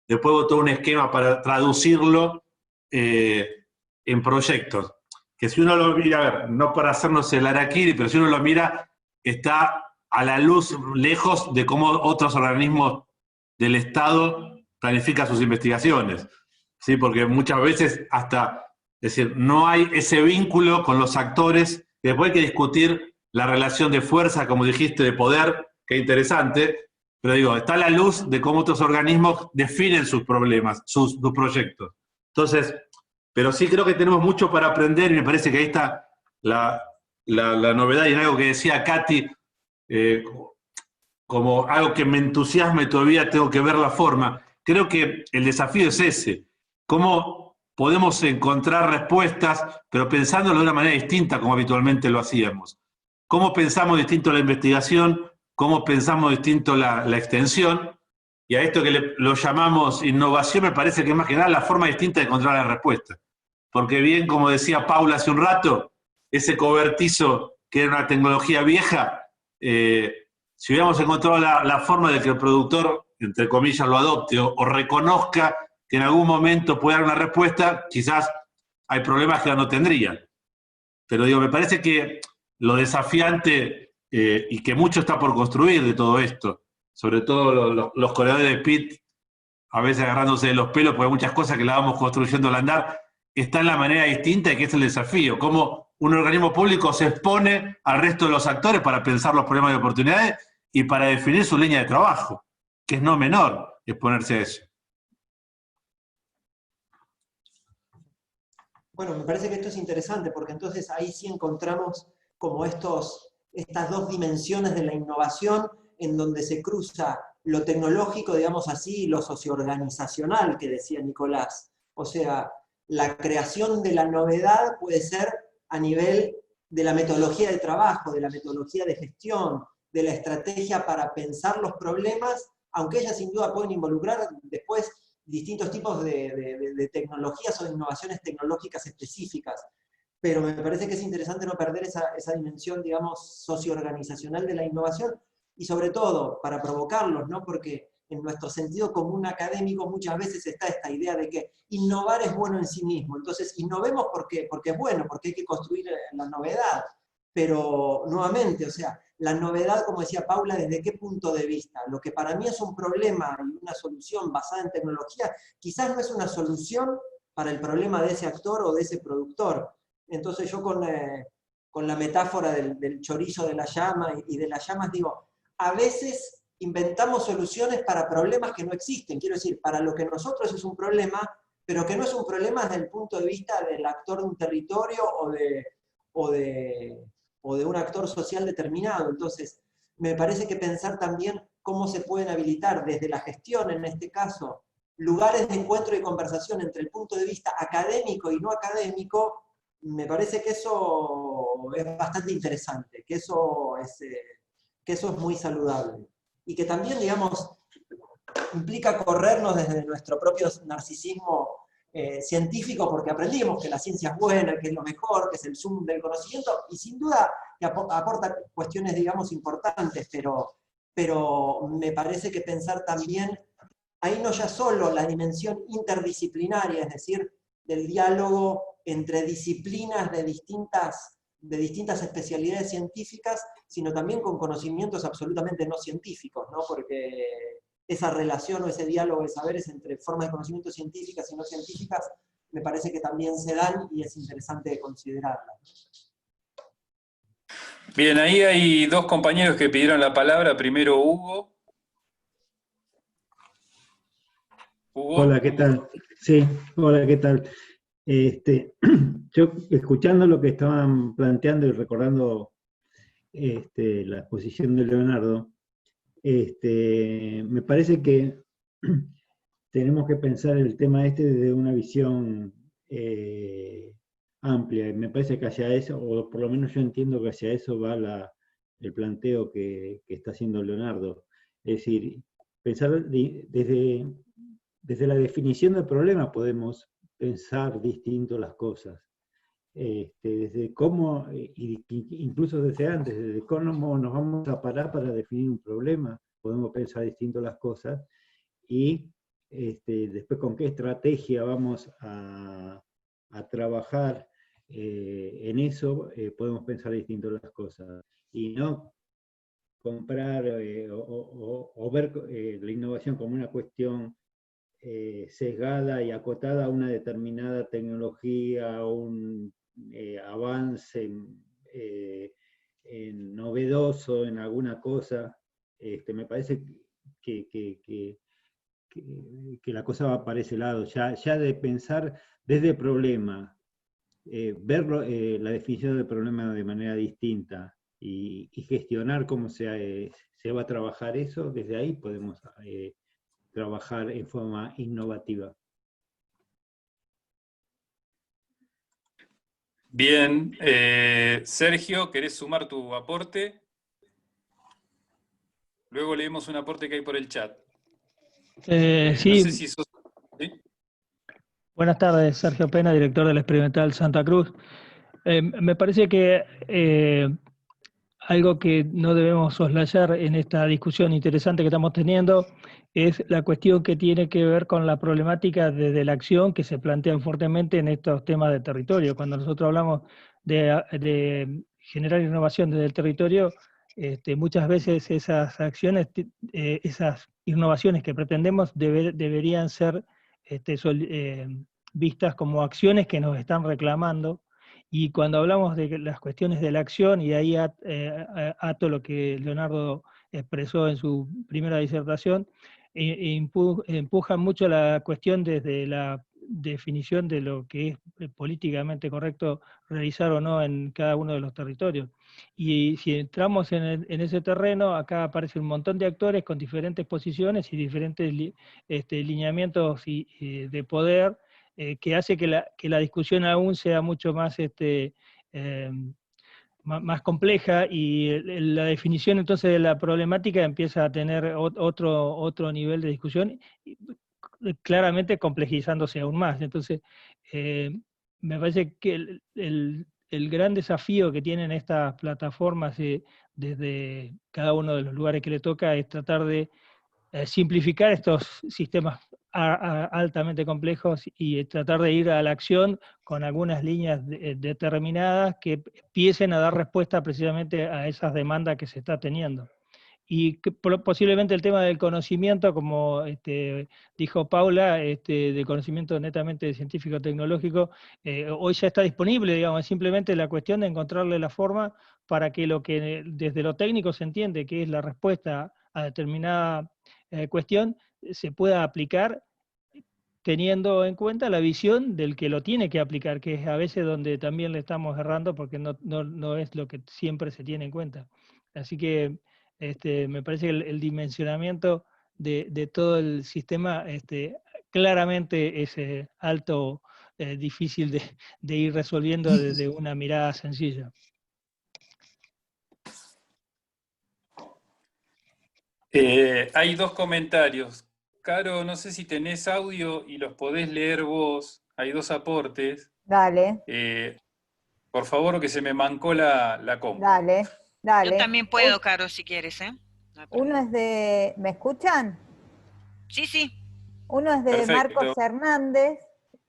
después hubo todo un esquema para traducirlo en proyectos, que si uno lo mira, a ver, no para hacernos el harakiri, pero si uno lo mira, está a la luz, lejos de cómo otros organismos del Estado planifican sus investigaciones, ¿sí? Porque muchas veces hasta, es decir, no hay ese vínculo con los actores, y después hay que discutir la relación de fuerza, como dijiste, de poder, que es interesante, pero digo, está a la luz de cómo otros organismos definen sus problemas, sus proyectos. Entonces, pero sí creo que tenemos mucho para aprender, y me parece que ahí está la novedad, y en algo que decía Katy, como algo que me entusiasma y todavía tengo que ver la forma. Creo que el desafío es ese, cómo podemos encontrar respuestas, pero pensándolo de una manera distinta como habitualmente lo hacíamos. Cómo pensamos distinto la investigación, cómo pensamos distinto la extensión, y a esto que lo llamamos innovación me parece que es más que nada la forma distinta de encontrar la respuesta. Porque bien, como decía Paula hace un rato, ese cobertizo que era una tecnología vieja, si hubiéramos encontrado la forma de que el productor, entre comillas, lo adopte o reconozca que en algún momento puede dar una respuesta, quizás hay problemas que no tendría. Pero digo, me parece que lo desafiante y que mucho está por construir de todo esto, sobre todo los corredores de PIT, a veces agarrándose de los pelos, porque hay muchas cosas que la vamos construyendo al andar, está en la manera distinta y que es el desafío, cómo un organismo público se expone al resto de los actores para pensar los problemas de oportunidades y para definir su línea de trabajo, que es no menor exponerse a eso. Bueno, me parece que esto es interesante, porque entonces ahí sí encontramos como estas dos dimensiones de la innovación, en donde se cruza lo tecnológico, digamos así, y lo socioorganizacional, que decía Nicolás. O sea, la creación de la novedad puede ser a nivel de la metodología de trabajo, de la metodología de gestión, de la estrategia para pensar los problemas, aunque ellas sin duda pueden involucrar después distintos tipos de tecnologías o de innovaciones tecnológicas específicas. Pero me parece que es interesante no perder esa dimensión, digamos, socioorganizacional de la innovación, y sobre todo para provocarlos, ¿no? Porque en nuestro sentido común académico muchas veces está esta idea de que innovar es bueno en sí mismo. Entonces, innovemos porque es bueno, porque hay que construir la novedad. Pero, nuevamente, o sea, la novedad, como decía Paula, ¿desde qué punto de vista? Lo que para mí es un problema y una solución basada en tecnología, quizás no es una solución para el problema de ese actor o de ese productor. Entonces yo con la metáfora del chorizo de la llama y de las llamas digo, a veces inventamos soluciones para problemas que no existen, quiero decir, para lo que nosotros es un problema, pero que no es un problema desde el punto de vista del actor de un territorio o de un actor social determinado. Entonces, me parece que pensar también cómo se pueden habilitar desde la gestión, en este caso, lugares de encuentro y conversación entre el punto de vista académico y no académico, me parece que eso es bastante interesante, que eso es muy saludable. Y que también, digamos, implica corrernos desde nuestro propio narcisismo científico, porque aprendimos que la ciencia es buena, que es lo mejor, que es el zoom del conocimiento, y sin duda que aporta cuestiones, digamos, importantes, pero me parece que pensar también, ahí no ya solo la dimensión interdisciplinaria, es decir, del diálogo entre disciplinas de distintas especialidades científicas, sino también con conocimientos absolutamente no científicos, ¿no? Porque esa relación o ese diálogo de saberes entre formas de conocimiento científicas y no científicas, me parece que también se dan y es interesante considerarlas. Bien, ahí hay dos compañeros que pidieron la palabra. Primero Hugo. Hugo. Hola, ¿qué tal? Sí, hola, ¿qué tal? Yo, escuchando lo que estaban planteando y recordando la exposición de Leonardo, me parece que tenemos que pensar el tema desde una visión amplia, y me parece que hacia eso, o por lo menos yo entiendo que hacia eso va el planteo que está haciendo Leonardo. Es decir, pensar desde la definición del problema podemos pensar distinto las cosas. Desde cómo, incluso desde antes, desde cómo nos vamos a parar para definir un problema, podemos pensar distinto las cosas, y después con qué estrategia vamos a trabajar en eso, podemos pensar distinto las cosas. Y no comprar o ver la innovación como una cuestión sesgada y acotada a una determinada tecnología, un avance novedoso en alguna cosa. Me parece que la cosa va para ese lado, ya de pensar desde el problema, ver la definición del problema de manera distinta y gestionar cómo se va a trabajar eso, desde ahí podemos trabajar en forma innovativa. Bien, Sergio, ¿querés sumar tu aporte? Luego leemos un aporte que hay por el chat. Sí. No sé si sos... ¿Sí? Buenas tardes, Sergio Pena, director del Experimental Santa Cruz. Me parece que algo que no debemos soslayar en esta discusión interesante que estamos teniendo es la cuestión que tiene que ver con la problemática desde la acción que se plantean fuertemente en estos temas de territorio. Cuando nosotros hablamos de generar innovación desde el territorio, muchas veces esas acciones, esas innovaciones que pretendemos deberían ser vistas como acciones que nos están reclamando. Y cuando hablamos de las cuestiones de la acción, y ahí ato lo que Leonardo expresó en su primera disertación, empuja mucho la cuestión desde la definición de lo que es políticamente correcto realizar o no en cada uno de los territorios. Y si entramos en ese terreno, acá aparece un montón de actores con diferentes posiciones y diferentes lineamientos de poder, que hace que la discusión aún sea mucho más más compleja, y la definición entonces de la problemática empieza a tener otro nivel de discusión, claramente complejizándose aún más. Entonces, me parece que el gran desafío que tienen estas plataformas desde cada uno de los lugares que le toca es tratar de simplificar estos sistemas altamente complejos y tratar de ir a la acción con algunas líneas determinadas que empiecen a dar respuesta precisamente a esas demandas que se está teniendo. Y que posiblemente el tema del conocimiento, como dijo Paula, de conocimiento netamente científico-tecnológico, hoy ya está disponible, digamos, es simplemente la cuestión de encontrarle la forma para que lo que desde lo técnico se entiende que es la respuesta a determinada cuestión, se pueda aplicar teniendo en cuenta la visión del que lo tiene que aplicar, que es a veces donde también le estamos errando, porque no es lo que siempre se tiene en cuenta. Así que me parece que el dimensionamiento de todo el sistema claramente es alto, difícil de ir resolviendo desde una mirada sencilla. Hay dos comentarios. Caro, no sé si tenés audio y los podés leer vos. Hay dos aportes. Dale. Por favor, que se me mancó la compu. Dale. Yo también puedo, Caro, si quieres, ¿eh? Uno es de... ¿Me escuchan? Sí, sí. Uno es de Perfecto. Marcos Hernández,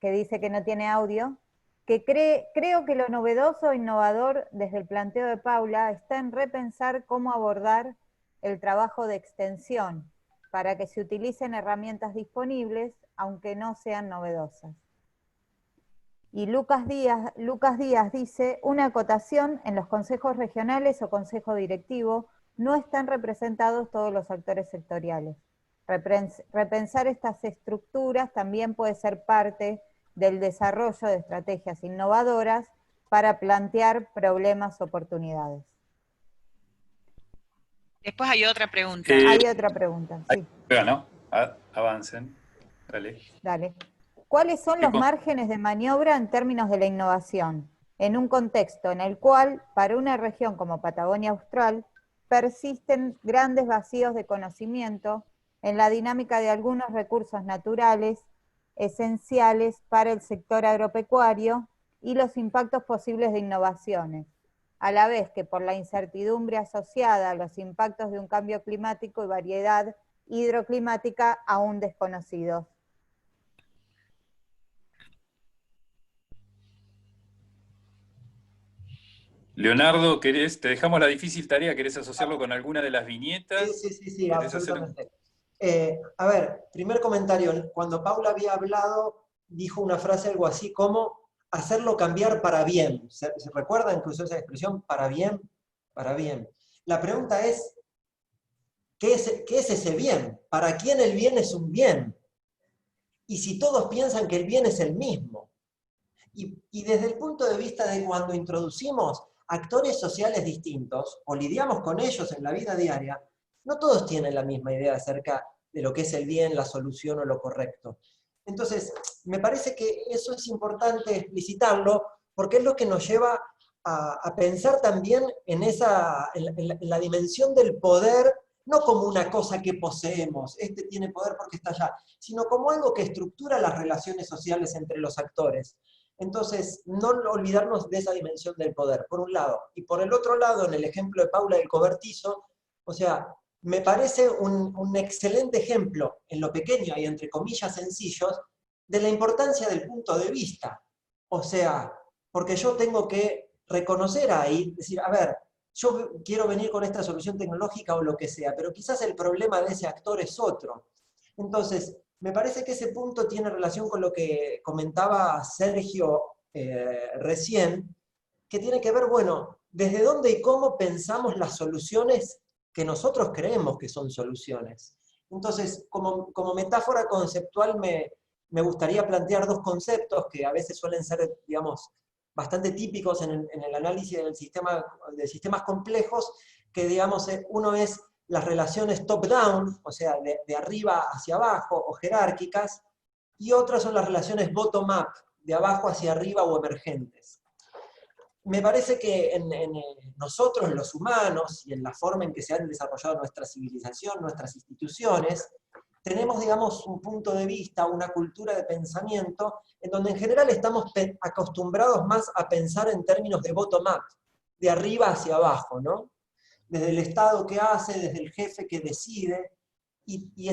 que dice que no tiene audio, que creo que lo novedoso e innovador desde el planteo de Paula está en repensar cómo abordar el trabajo de extensión para que se utilicen herramientas disponibles, aunque no sean novedosas. Y Lucas Díaz dice, una acotación: en los consejos regionales o consejo directivo no están representados todos los actores sectoriales. Repensar estas estructuras también puede ser parte del desarrollo de estrategias innovadoras para plantear problemas, oportunidades. Después hay otra pregunta. Hay otra pregunta, sí. Bueno, avancen. Dale. Dale. ¿Cuáles son los márgenes de maniobra en términos de la innovación, en un contexto en el cual, para una región como Patagonia Austral, persisten grandes vacíos de conocimiento en la dinámica de algunos recursos naturales esenciales para el sector agropecuario y los impactos posibles de innovaciones, a la vez que por la incertidumbre asociada a los impactos de un cambio climático y variedad hidroclimática aún desconocidos? Leonardo, te dejamos la difícil tarea, ¿querés asociarlo con alguna de las viñetas? Sí, absolutamente. A ver, primer comentario, cuando Paula había hablado, dijo una frase algo así como hacerlo cambiar para bien. ¿Se recuerdan que usó esa expresión, para bien? Para bien. La pregunta es, ¿qué es ese bien? ¿Para quién el bien es un bien? Y si todos piensan que el bien es el mismo. Y desde el punto de vista de cuando introducimos actores sociales distintos, o lidiamos con ellos en la vida diaria, no todos tienen la misma idea acerca de lo que es el bien, la solución o lo correcto. Entonces, me parece que eso es importante explicitarlo, porque es lo que nos lleva a pensar también en la dimensión del poder, no como una cosa que poseemos, este tiene poder porque está allá, sino como algo que estructura las relaciones sociales entre los actores. Entonces, no olvidarnos de esa dimensión del poder, por un lado. Y por el otro lado, en el ejemplo de Paula del cobertizo, o sea, me parece un excelente ejemplo, en lo pequeño y entre comillas sencillos, de la importancia del punto de vista. O sea, porque yo tengo que reconocer ahí, decir, a ver, yo quiero venir con esta solución tecnológica o lo que sea, pero quizás el problema de ese actor es otro. Entonces, me parece que ese punto tiene relación con lo que comentaba Sergio recién, que tiene que ver, bueno, desde dónde y cómo pensamos las soluciones que nosotros creemos que son soluciones. Entonces, como metáfora conceptual me gustaría plantear dos conceptos que a veces suelen ser, digamos, bastante típicos en el análisis de sistemas complejos, que digamos, uno es las relaciones top-down, o sea, de arriba hacia abajo, o jerárquicas, y otras son las relaciones bottom-up, de abajo hacia arriba o emergentes. me parece que en nosotros los humanos y en la forma en que se han desarrollado nuestra civilización, nuestras instituciones, tenemos, digamos, un punto de vista, una cultura de pensamiento, en donde en general estamos acostumbrados más a pensar en términos de bottom-up, de arriba hacia abajo, ¿no? Desde el Estado que hace, desde el jefe que decide, y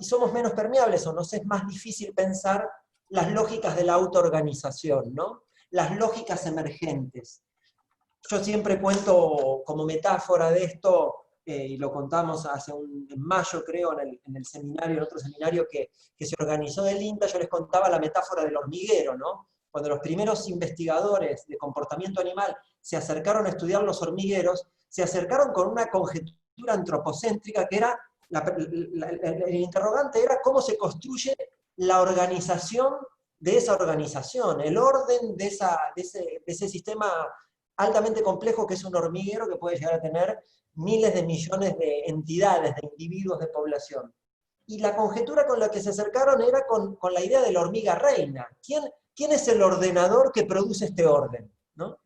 somos menos permeables, o nos es más difícil pensar las lógicas de la autoorganización, ¿no? Las lógicas emergentes. Yo siempre cuento como metáfora de esto, y lo contamos en mayo, creo, en el seminario, en otro seminario que se organizó del INTA, yo les contaba la metáfora del hormiguero, ¿no? Cuando los primeros investigadores de comportamiento animal se acercaron a estudiar los hormigueros, se acercaron con una conjetura antropocéntrica que era, el interrogante era cómo se construye la organización de esa organización, el orden de ese sistema altamente complejo que es un hormiguero que puede llegar a tener miles de millones de entidades, de individuos, de población. Y la conjetura con la que se acercaron era con la idea de la hormiga reina. ¿Quién es el ordenador que produce este orden? ¿No?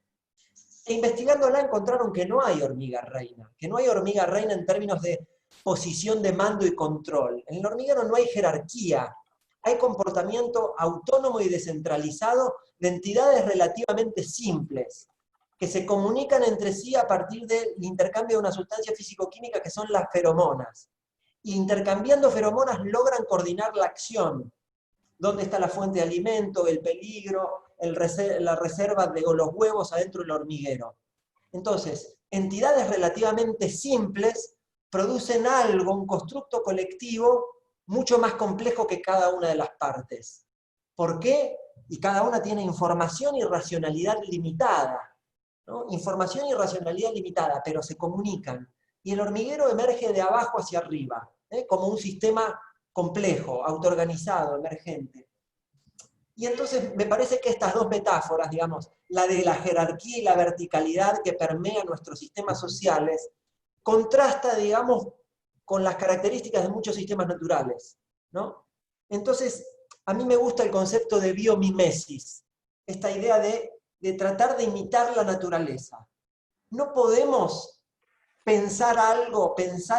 E investigándola encontraron que no hay hormiga reina, en términos de posición de mando y control. En el hormiguero no hay jerarquía, hay comportamiento autónomo y descentralizado de entidades relativamente simples, que se comunican entre sí a partir del intercambio de una sustancia físico-química que son las feromonas. Y intercambiando feromonas logran coordinar la acción. ¿Dónde está la fuente de alimento, el peligro, la reserva de los huevos adentro del hormiguero? Entonces, entidades relativamente simples producen algo, un constructo colectivo, mucho más complejo que cada una de las partes. ¿Por qué? Y cada una tiene información y racionalidad limitada, ¿no? Información y racionalidad limitada, pero se comunican. Y el hormiguero emerge de abajo hacia arriba, como un sistema complejo, autoorganizado, emergente. Y entonces me parece que estas dos metáforas, digamos, la de la jerarquía y la verticalidad que permea nuestros sistemas sociales, contrasta, digamos, con las características de muchos sistemas naturales, ¿no? Entonces, a mí me gusta el concepto de biomimesis, esta idea de tratar de imitar la naturaleza. No podemos pensar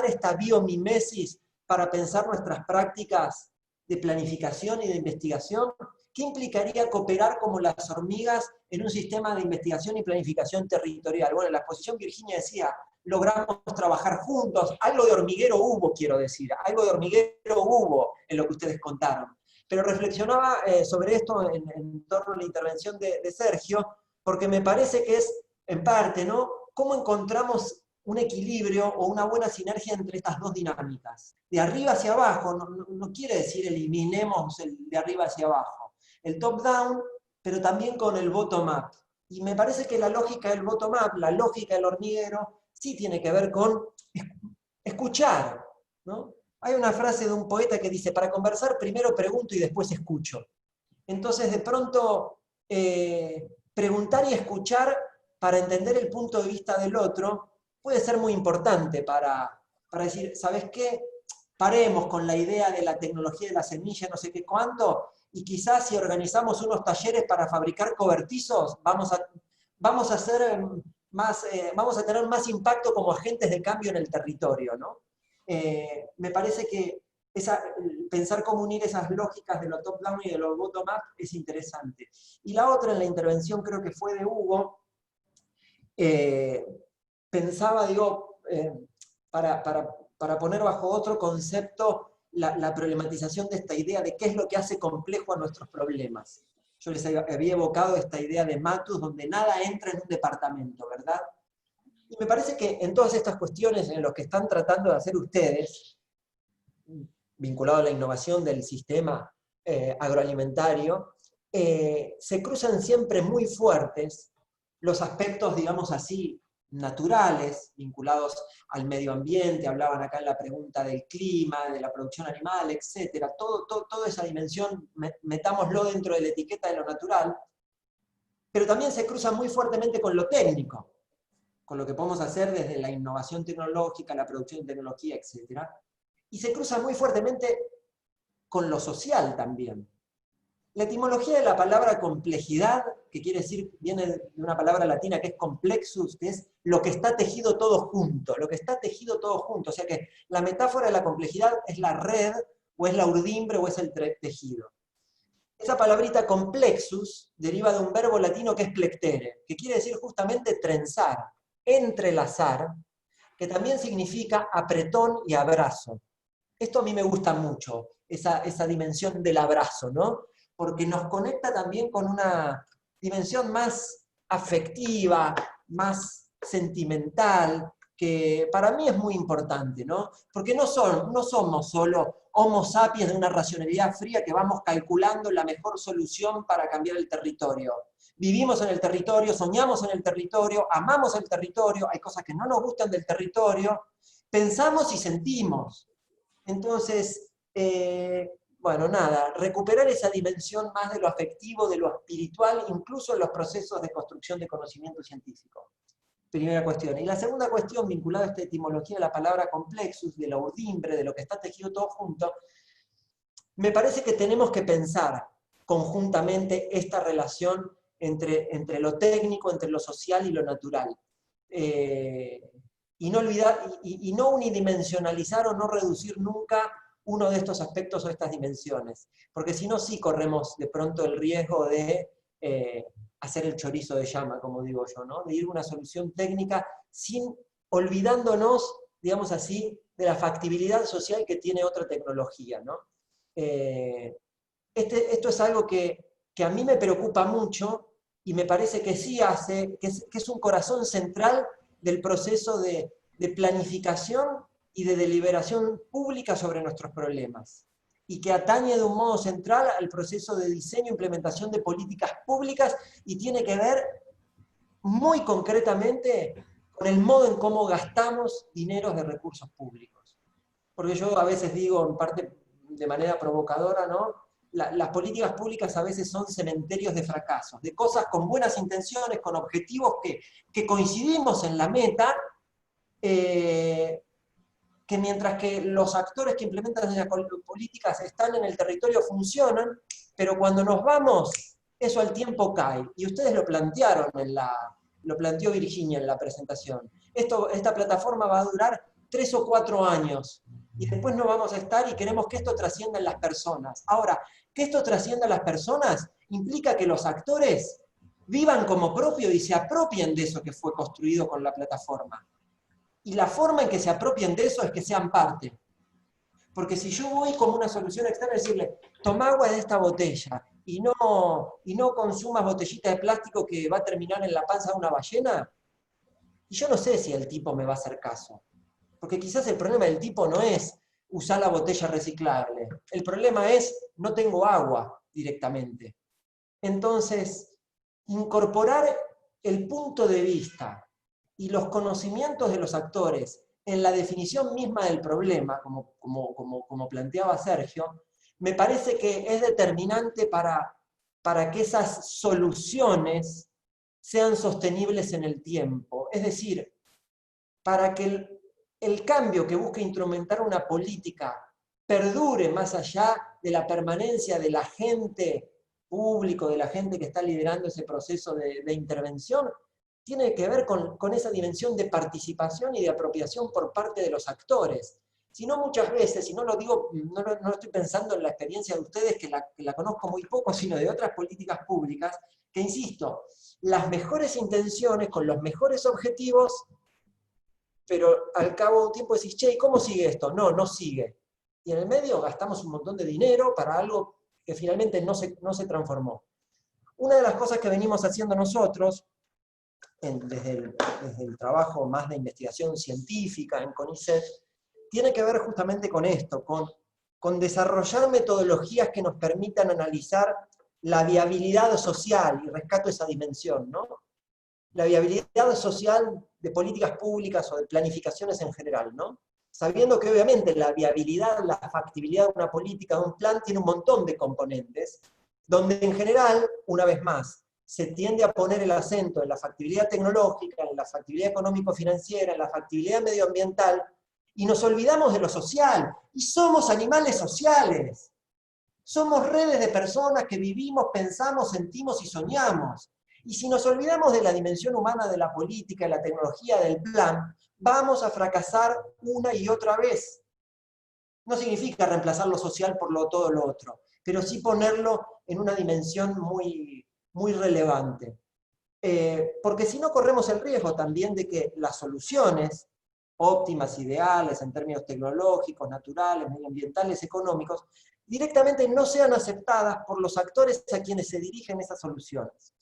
esta biomimesis para pensar nuestras prácticas de planificación y de investigación. ¿Qué implicaría cooperar como las hormigas en un sistema de investigación y planificación territorial? Bueno, en la exposición Virginia decía, logramos trabajar juntos, algo de hormiguero hubo, quiero decir, algo de hormiguero hubo en lo que ustedes contaron. Pero reflexionaba sobre esto en torno a la intervención de Sergio, porque me parece que es, en parte, ¿no?, cómo encontramos un equilibrio o una buena sinergia entre estas dos dinámicas. De arriba hacia abajo, no quiere decir eliminemos el de arriba hacia abajo. El top-down, pero también con el bottom-up. Y me parece que la lógica del bottom-up, la lógica del hormiguero, sí tiene que ver con escuchar, ¿no? Hay una frase de un poeta que dice, para conversar primero pregunto y después escucho. Entonces, de pronto, preguntar y escuchar para entender el punto de vista del otro puede ser muy importante para decir, ¿sabes qué? Paremos con la idea de la tecnología de la semilla, no sé qué cuánto, y quizás si organizamos unos talleres para fabricar cobertizos, vamos a tener más impacto como agentes de cambio en el territorio, ¿no? Me parece que pensar cómo unir esas lógicas de lo top-down y de lo bottom-up es interesante. Y la otra, en la intervención creo que fue de Hugo, pensaba, digo, para poner bajo otro concepto la problematización de esta idea de qué es lo que hace complejo a nuestros problemas. Yo les había evocado esta idea de Matus, donde nada entra en un departamento, ¿verdad? Y me parece que en todas estas cuestiones en lo que están tratando de hacer ustedes, vinculado a la innovación del sistema agroalimentario, se cruzan siempre muy fuertes los aspectos, digamos así, naturales, vinculados al medio ambiente, hablaban acá en la pregunta del clima, de la producción animal, etc. Toda esa dimensión, metámoslo dentro de la etiqueta de lo natural, pero también se cruza muy fuertemente con lo técnico, con lo que podemos hacer desde la innovación tecnológica, la producción de tecnología, etc. Y se cruza muy fuertemente con lo social también. La etimología de la palabra complejidad, que quiere decir, viene de una palabra latina que es complexus, que es lo que está tejido todo junto, lo que está tejido todo junto. O sea que la metáfora de la complejidad es la red, o es la urdimbre, o es el tejido. Esa palabrita complexus deriva de un verbo latino que es plectere, que quiere decir justamente trenzar, entrelazar, que también significa apretón y abrazo. Esto a mí me gusta mucho, esa dimensión del abrazo, ¿no? Porque nos conecta también con una dimensión más afectiva, más sentimental, que para mí es muy importante, ¿no? Porque no somos solo homo sapiens de una racionalidad fría que vamos calculando la mejor solución para cambiar el territorio. Vivimos en el territorio, soñamos en el territorio, amamos el territorio, hay cosas que no nos gustan del territorio, pensamos y sentimos. Entonces, bueno, nada, recuperar esa dimensión más de lo afectivo, de lo espiritual, incluso en los procesos de construcción de conocimiento científico. Primera cuestión. Y la segunda cuestión, vinculada a esta etimología de la palabra complexus, de la urdimbre, de lo que está tejido todo junto, me parece que tenemos que pensar conjuntamente esta relación entre lo técnico, entre lo social y lo natural. Y no olvidar, y no unidimensionalizar o no reducir nunca uno de estos aspectos o estas dimensiones. Porque si no, sí corremos de pronto el riesgo de hacer el chorizo de llama, como digo yo, ¿no? De ir a una solución técnica olvidándonos, digamos así, de la factibilidad social que tiene otra tecnología, ¿no? Esto es algo que a mí me preocupa mucho y me parece que sí hace, que es un corazón central del proceso de planificación y de deliberación pública sobre nuestros problemas, y que atañe de un modo central al proceso de diseño e implementación de políticas públicas, y tiene que ver muy concretamente con el modo en cómo gastamos dineros de recursos públicos. Porque yo a veces digo, en parte de manera provocadora, ¿no? Las políticas públicas a veces son cementerios de fracasos, de cosas con buenas intenciones, con objetivos que coincidimos en la meta, que mientras que los actores que implementan esas políticas están en el territorio funcionan, pero cuando nos vamos, eso al tiempo cae. Y ustedes lo plantearon, lo planteó Virginia en la presentación. Esta plataforma va a durar 3 o 4 años, y después no vamos a estar, y queremos que esto trascienda en las personas. Ahora, que esto trascienda a las personas implica que los actores vivan como propio y se apropien de eso que fue construido con la plataforma. Y la forma en que se apropien de eso es que sean parte. Porque si yo voy como una solución externa a decirle, toma agua de esta botella y no consumas botellitas de plástico que va a terminar en la panza de una ballena, y yo no sé si el tipo me va a hacer caso. Porque quizás el problema del tipo no es usar la botella reciclable. El problema es, no tengo agua directamente. Entonces, incorporar el punto de vista y los conocimientos de los actores en la definición misma del problema, como planteaba Sergio, me parece que es determinante para que esas soluciones sean sostenibles en el tiempo. Es decir, para que el cambio que busca instrumentar una política perdure más allá de la permanencia del agente público, de la gente que está liderando ese proceso de intervención, tiene que ver con esa dimensión de participación y de apropiación por parte de los actores. Si no, muchas veces, y no lo digo, no estoy pensando en la experiencia de ustedes, que la conozco muy poco, sino de otras políticas públicas, que insisto, las mejores intenciones, con los mejores objetivos, pero al cabo de un tiempo decís, che, ¿y cómo sigue esto? No sigue. Y en el medio gastamos un montón de dinero para algo que finalmente no se transformó. Una de las cosas que venimos haciendo nosotros, desde el trabajo más de investigación científica en CONICET, tiene que ver justamente con esto, con desarrollar metodologías que nos permitan analizar la viabilidad social, y rescato esa dimensión, ¿no? La viabilidad social de políticas públicas o de planificaciones en general, ¿no? Sabiendo que obviamente la viabilidad, la factibilidad de una política, de un plan, tiene un montón de componentes, donde en general, una vez más, se tiende a poner el acento en la factibilidad tecnológica, en la factibilidad económico-financiera, en la factibilidad medioambiental, y nos olvidamos de lo social. Y somos animales sociales. Somos redes de personas que vivimos, pensamos, sentimos y soñamos. Y si nos olvidamos de la dimensión humana de la política, de la tecnología, del plan, vamos a fracasar una y otra vez. No significa reemplazar lo social por todo lo otro, pero sí ponerlo en una dimensión muy, muy relevante. Porque si no corremos el riesgo también de que las soluciones óptimas, ideales, en términos tecnológicos, naturales, medioambientales, económicos, directamente no sean aceptadas por los actores a quienes se dirigen esas soluciones.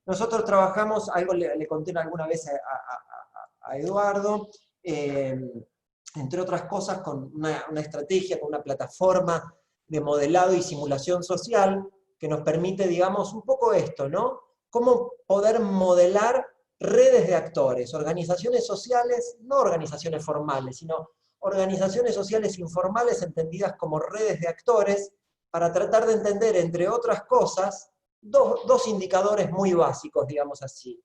Nosotros trabajamos, algo le conté alguna vez a Eduardo, entre otras cosas con una estrategia, con una plataforma de modelado y simulación social que nos permite, digamos, un poco esto, ¿no? Cómo poder modelar redes de actores, organizaciones sociales, no organizaciones formales, sino organizaciones sociales informales entendidas como redes de actores, para tratar de entender, entre otras cosas, dos indicadores muy básicos, digamos así.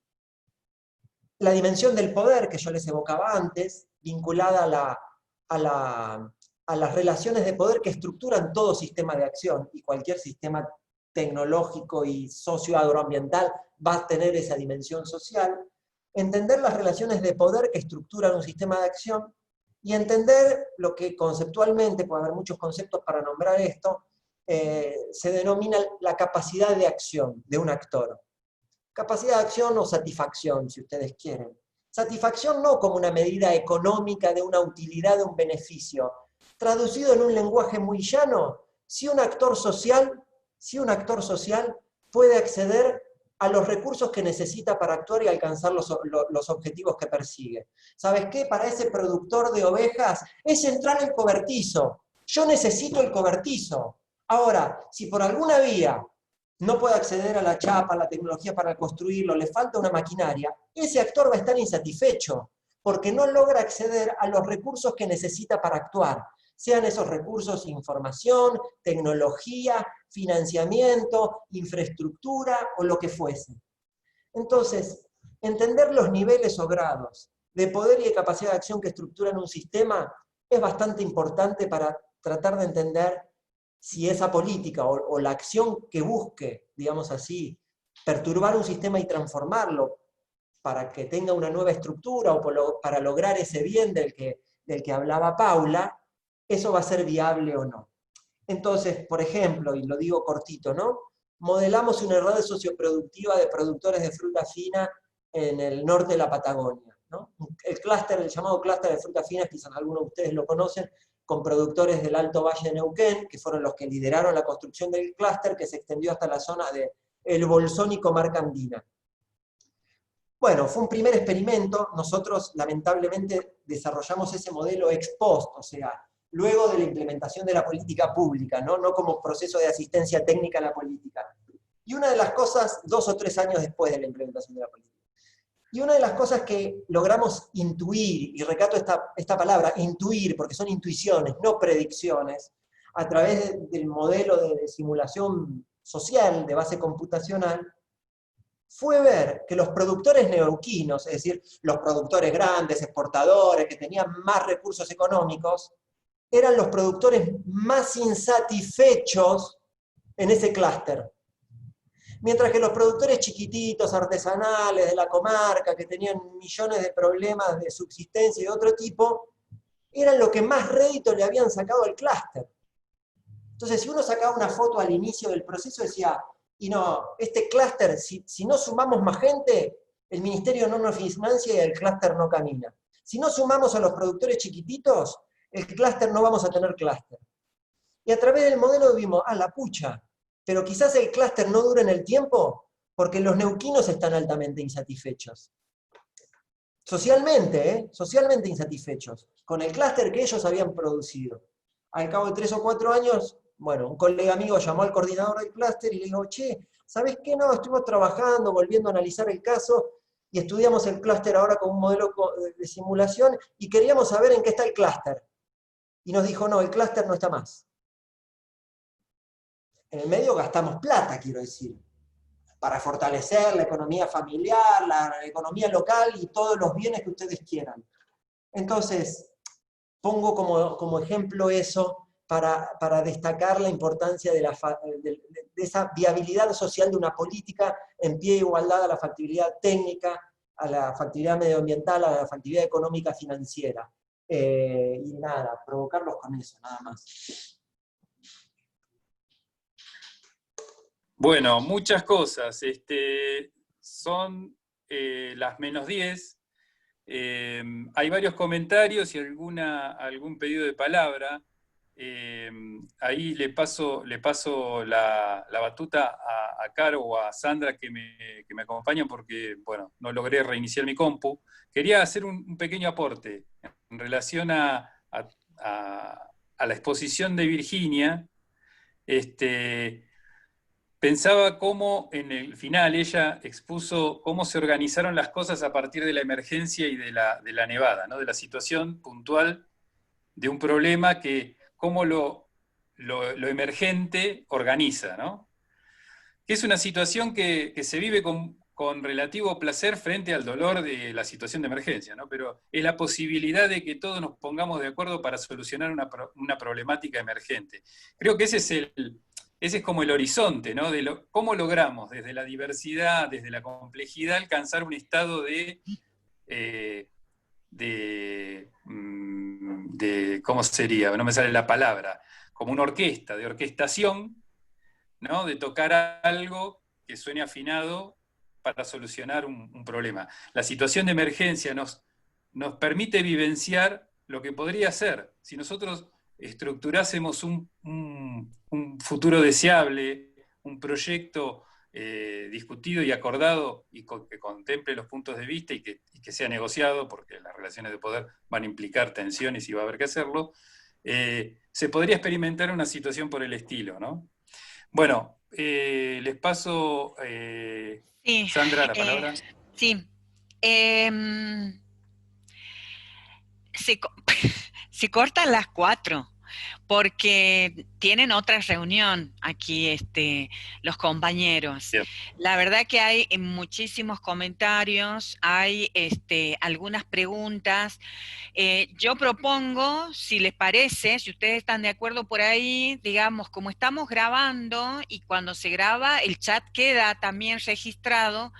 La dimensión del poder, que yo les evocaba antes, vinculada a las relaciones de poder que estructuran todo sistema de acción, y cualquier sistema tecnológico y socioagroambiental va a tener esa dimensión social. Entender las relaciones de poder que estructuran un sistema de acción, y entender lo que conceptualmente, puede haber muchos conceptos para nombrar esto, se denomina la capacidad de acción de un actor. Capacidad de acción o satisfacción, si ustedes quieren. Satisfacción no como una medida económica de una utilidad, de un beneficio. Traducido en un lenguaje muy llano, si un actor social puede acceder a los recursos que necesita para actuar y alcanzar los objetivos que persigue. ¿Sabes qué? Para ese productor de ovejas es central el cobertizo. Yo necesito el cobertizo. Ahora, si por alguna vía no puede acceder a la chapa, a la tecnología para construirlo, le falta una maquinaria, ese actor va a estar insatisfecho, porque no logra acceder a los recursos que necesita para actuar. Sean esos recursos información, tecnología, financiamiento, infraestructura o lo que fuese. Entonces, entender los niveles o grados de poder y de capacidad de acción que estructuran un sistema es bastante importante para tratar de entender si esa política o la acción que busque, digamos así, perturbar un sistema y transformarlo para que tenga una nueva estructura o para lograr ese bien del que hablaba Paula, eso va a ser viable o no. Entonces, por ejemplo, y lo digo cortito, ¿no? Modelamos una red socioproductiva de productores de fruta fina en el norte de la Patagonia, ¿no? El llamado clúster de fruta fina, quizás algunos de ustedes lo conocen, con productores del Alto Valle de Neuquén, que fueron los que lideraron la construcción del clúster, que se extendió hasta la zona de El Bolsón y Comarca Andina. Bueno, fue un primer experimento. Nosotros, lamentablemente, desarrollamos ese modelo ex post, o sea, luego de la implementación de la política pública, ¿no? No como proceso de asistencia técnica a la política. Y una de las cosas, 2 o 3 años después de la implementación de la política. Y una de las cosas que logramos intuir, y recato esta palabra, intuir, porque son intuiciones, no predicciones, a través del modelo de simulación social de base computacional, fue ver que los productores neuquinos, es decir, los productores grandes, exportadores, que tenían más recursos económicos, eran los productores más insatisfechos en ese clúster. Mientras que los productores chiquititos, artesanales, de la comarca, que tenían millones de problemas de subsistencia y de otro tipo, eran lo que más rédito le habían sacado al clúster. Entonces, si uno sacaba una foto al inicio del proceso, decía, y no, este clúster, si no sumamos más gente, el ministerio no nos financia y el clúster no camina. Si no sumamos a los productores chiquititos, el clúster no vamos a tener clúster. Y a través del modelo vimos, la pucha, pero quizás el clúster no dura en el tiempo porque los neuquinos están altamente insatisfechos. Socialmente, socialmente insatisfechos, con el clúster que ellos habían producido. Al cabo de 3 o 4 años, bueno, un colega amigo llamó al coordinador del clúster y le dijo, che, ¿sabés qué? No, estuvimos trabajando, volviendo a analizar el caso, y estudiamos el clúster ahora con un modelo de simulación, y queríamos saber en qué está el clúster. Y nos dijo, no, el clúster no está más. En el medio gastamos plata, quiero decir, para fortalecer la economía familiar, la economía local y todos los bienes que ustedes quieran. Entonces, pongo como ejemplo eso para destacar la importancia de esa viabilidad social de una política en pie de igualdad a la factibilidad técnica, a la factibilidad medioambiental, a la factibilidad económica financiera. Y nada, provocarlos con eso, nada más. Bueno, muchas cosas. Son las -10. Hay varios comentarios y algún pedido de palabra. Ahí le paso la batuta a Caro o a Sandra que me acompañan porque, bueno, no logré reiniciar mi compu. Quería hacer un pequeño aporte en relación a la exposición de Virginia. Pensaba cómo en el final ella expuso cómo se organizaron las cosas a partir de la emergencia y de la nevada, ¿no? De la situación puntual de un problema que cómo lo emergente organiza, ¿no? Que es una situación que se vive con relativo placer frente al dolor de la situación de emergencia, ¿no? Pero es la posibilidad de que todos nos pongamos de acuerdo para solucionar una problemática emergente. Creo que ese es como el horizonte, ¿no? Cómo logramos desde la diversidad, desde la complejidad, alcanzar un estado de ¿cómo sería? No me sale la palabra, como una orquesta, de orquestación, ¿no? De tocar algo que suene afinado para solucionar un problema. La situación de emergencia nos permite vivenciar lo que podría ser si nosotros estructurásemos un futuro deseable, un proyecto discutido y acordado y que contemple los puntos de vista y que sea negociado, porque las relaciones de poder van a implicar tensiones y va a haber que hacerlo, se podría experimentar una situación por el estilo, ¿no? Bueno, les paso, Sí, Sandra, la palabra. Sí. Se cortan las 4 porque tienen otra reunión aquí los compañeros. Bien. La verdad que hay muchísimos comentarios, hay algunas preguntas. Yo propongo, si les parece, si ustedes están de acuerdo por ahí, digamos, como estamos grabando y cuando se graba el chat queda también registrado,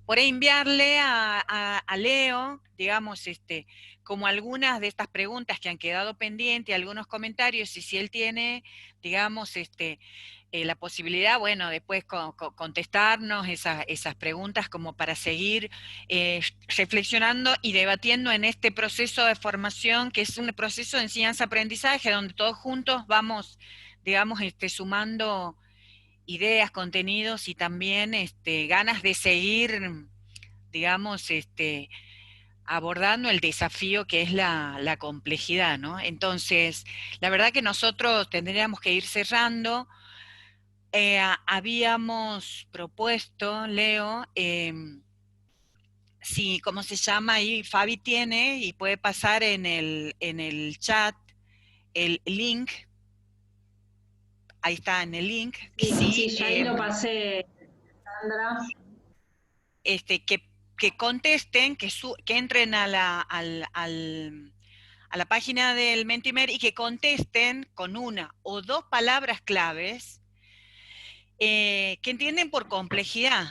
por ahí enviarle a Leo, digamos, como algunas de estas preguntas que han quedado pendientes, algunos comentarios, y si él tiene, digamos, la posibilidad, bueno, después contestarnos esas preguntas como para seguir reflexionando y debatiendo en este proceso de formación, que es un proceso de enseñanza-aprendizaje, donde todos juntos vamos, digamos, sumando ideas, contenidos y también ganas de seguir, digamos, abordando el desafío que es la complejidad, ¿no? Entonces, la verdad que nosotros tendríamos que ir cerrando. Habíamos propuesto, Leo, sí, ¿cómo se llama? Ahí Fabi tiene y puede pasar en el chat el link. Ahí está en el link. Sí, ya ahí lo pasé, Sandra. Que contesten, que entren a la página del Mentimer y que contesten con una o dos palabras claves que entienden por complejidad,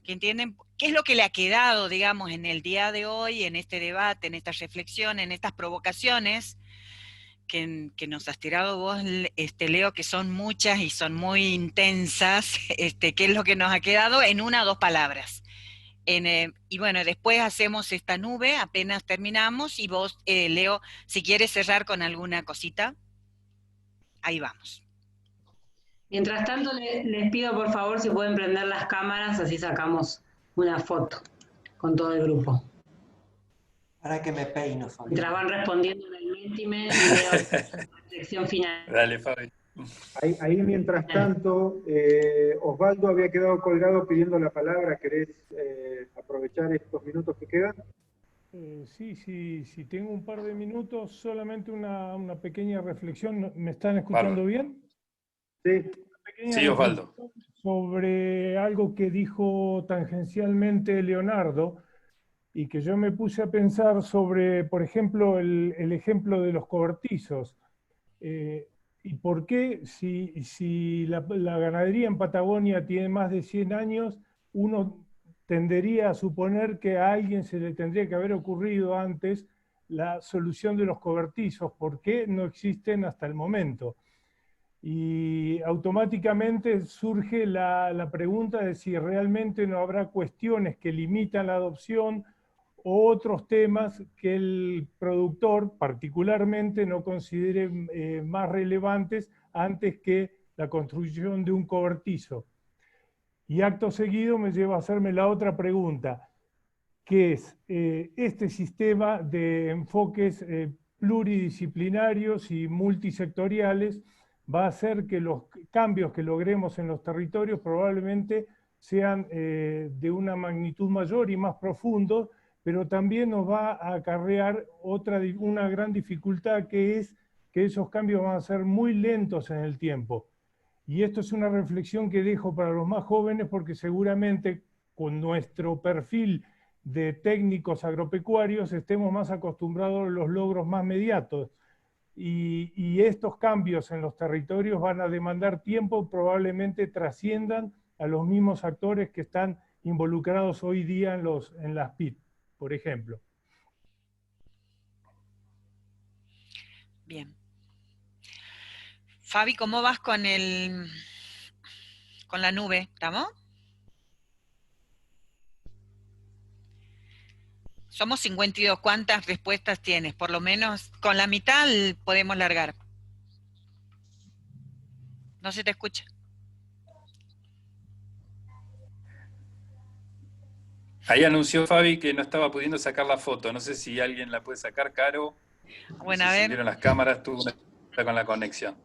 que entienden qué es lo que le ha quedado, digamos, en el día de hoy, en este debate, en esta reflexión, en estas provocaciones que nos has tirado vos, Leo, que son muchas y son muy intensas, qué es lo que nos ha quedado en una o dos palabras. Y bueno, después hacemos esta nube, apenas terminamos, y vos, Leo, si quieres cerrar con alguna cosita, ahí vamos. Mientras tanto, les pido por favor si pueden prender las cámaras, así sacamos una foto con todo el grupo. Para que me peino, Fabi. Mientras van respondiendo en el Mentimer y veo la sección final. Dale, Fabi. Ahí mientras tanto, Osvaldo había quedado colgado pidiendo la palabra. ¿Querés aprovechar estos minutos que quedan? Sí, tengo un par de minutos, solamente una pequeña reflexión. ¿Me están escuchando bien? Sí, Osvaldo. Sobre algo que dijo tangencialmente Leonardo, y que yo me puse a pensar sobre, por ejemplo, el ejemplo de los cobertizos. ¿Y por qué si la ganadería en Patagonia tiene más de 100 años, uno tendería a suponer que a alguien se le tendría que haber ocurrido antes la solución de los cobertizos? ¿Por qué no existen hasta el momento? Y automáticamente surge la pregunta de si realmente no habrá cuestiones que limitan la adopción o otros temas que el productor particularmente no considere más relevantes antes que la construcción de un cobertizo. Y acto seguido me lleva a hacerme la otra pregunta, que es este sistema de enfoques pluridisciplinarios y multisectoriales va a hacer que los cambios que logremos en los territorios probablemente sean de una magnitud mayor y más profundos, pero también nos va a acarrear una gran dificultad, que es que esos cambios van a ser muy lentos en el tiempo. Y esto es una reflexión que dejo para los más jóvenes, porque seguramente con nuestro perfil de técnicos agropecuarios estemos más acostumbrados a los logros más inmediatos. Y estos cambios en los territorios van a demandar tiempo, probablemente trasciendan a los mismos actores que están involucrados hoy día en las PIT, por ejemplo. Bien. Fabi, ¿cómo vas con la nube? ¿Estamos? Somos 52. ¿Cuántas respuestas tienes? Por lo menos con la mitad podemos largar. No se te escucha. Ahí anunció Fabi que no estaba pudiendo sacar la foto. No sé si alguien la puede sacar, Caro. Bueno, no sé a si ver. vieron las cámaras, tuvo una dificultad con la conexión.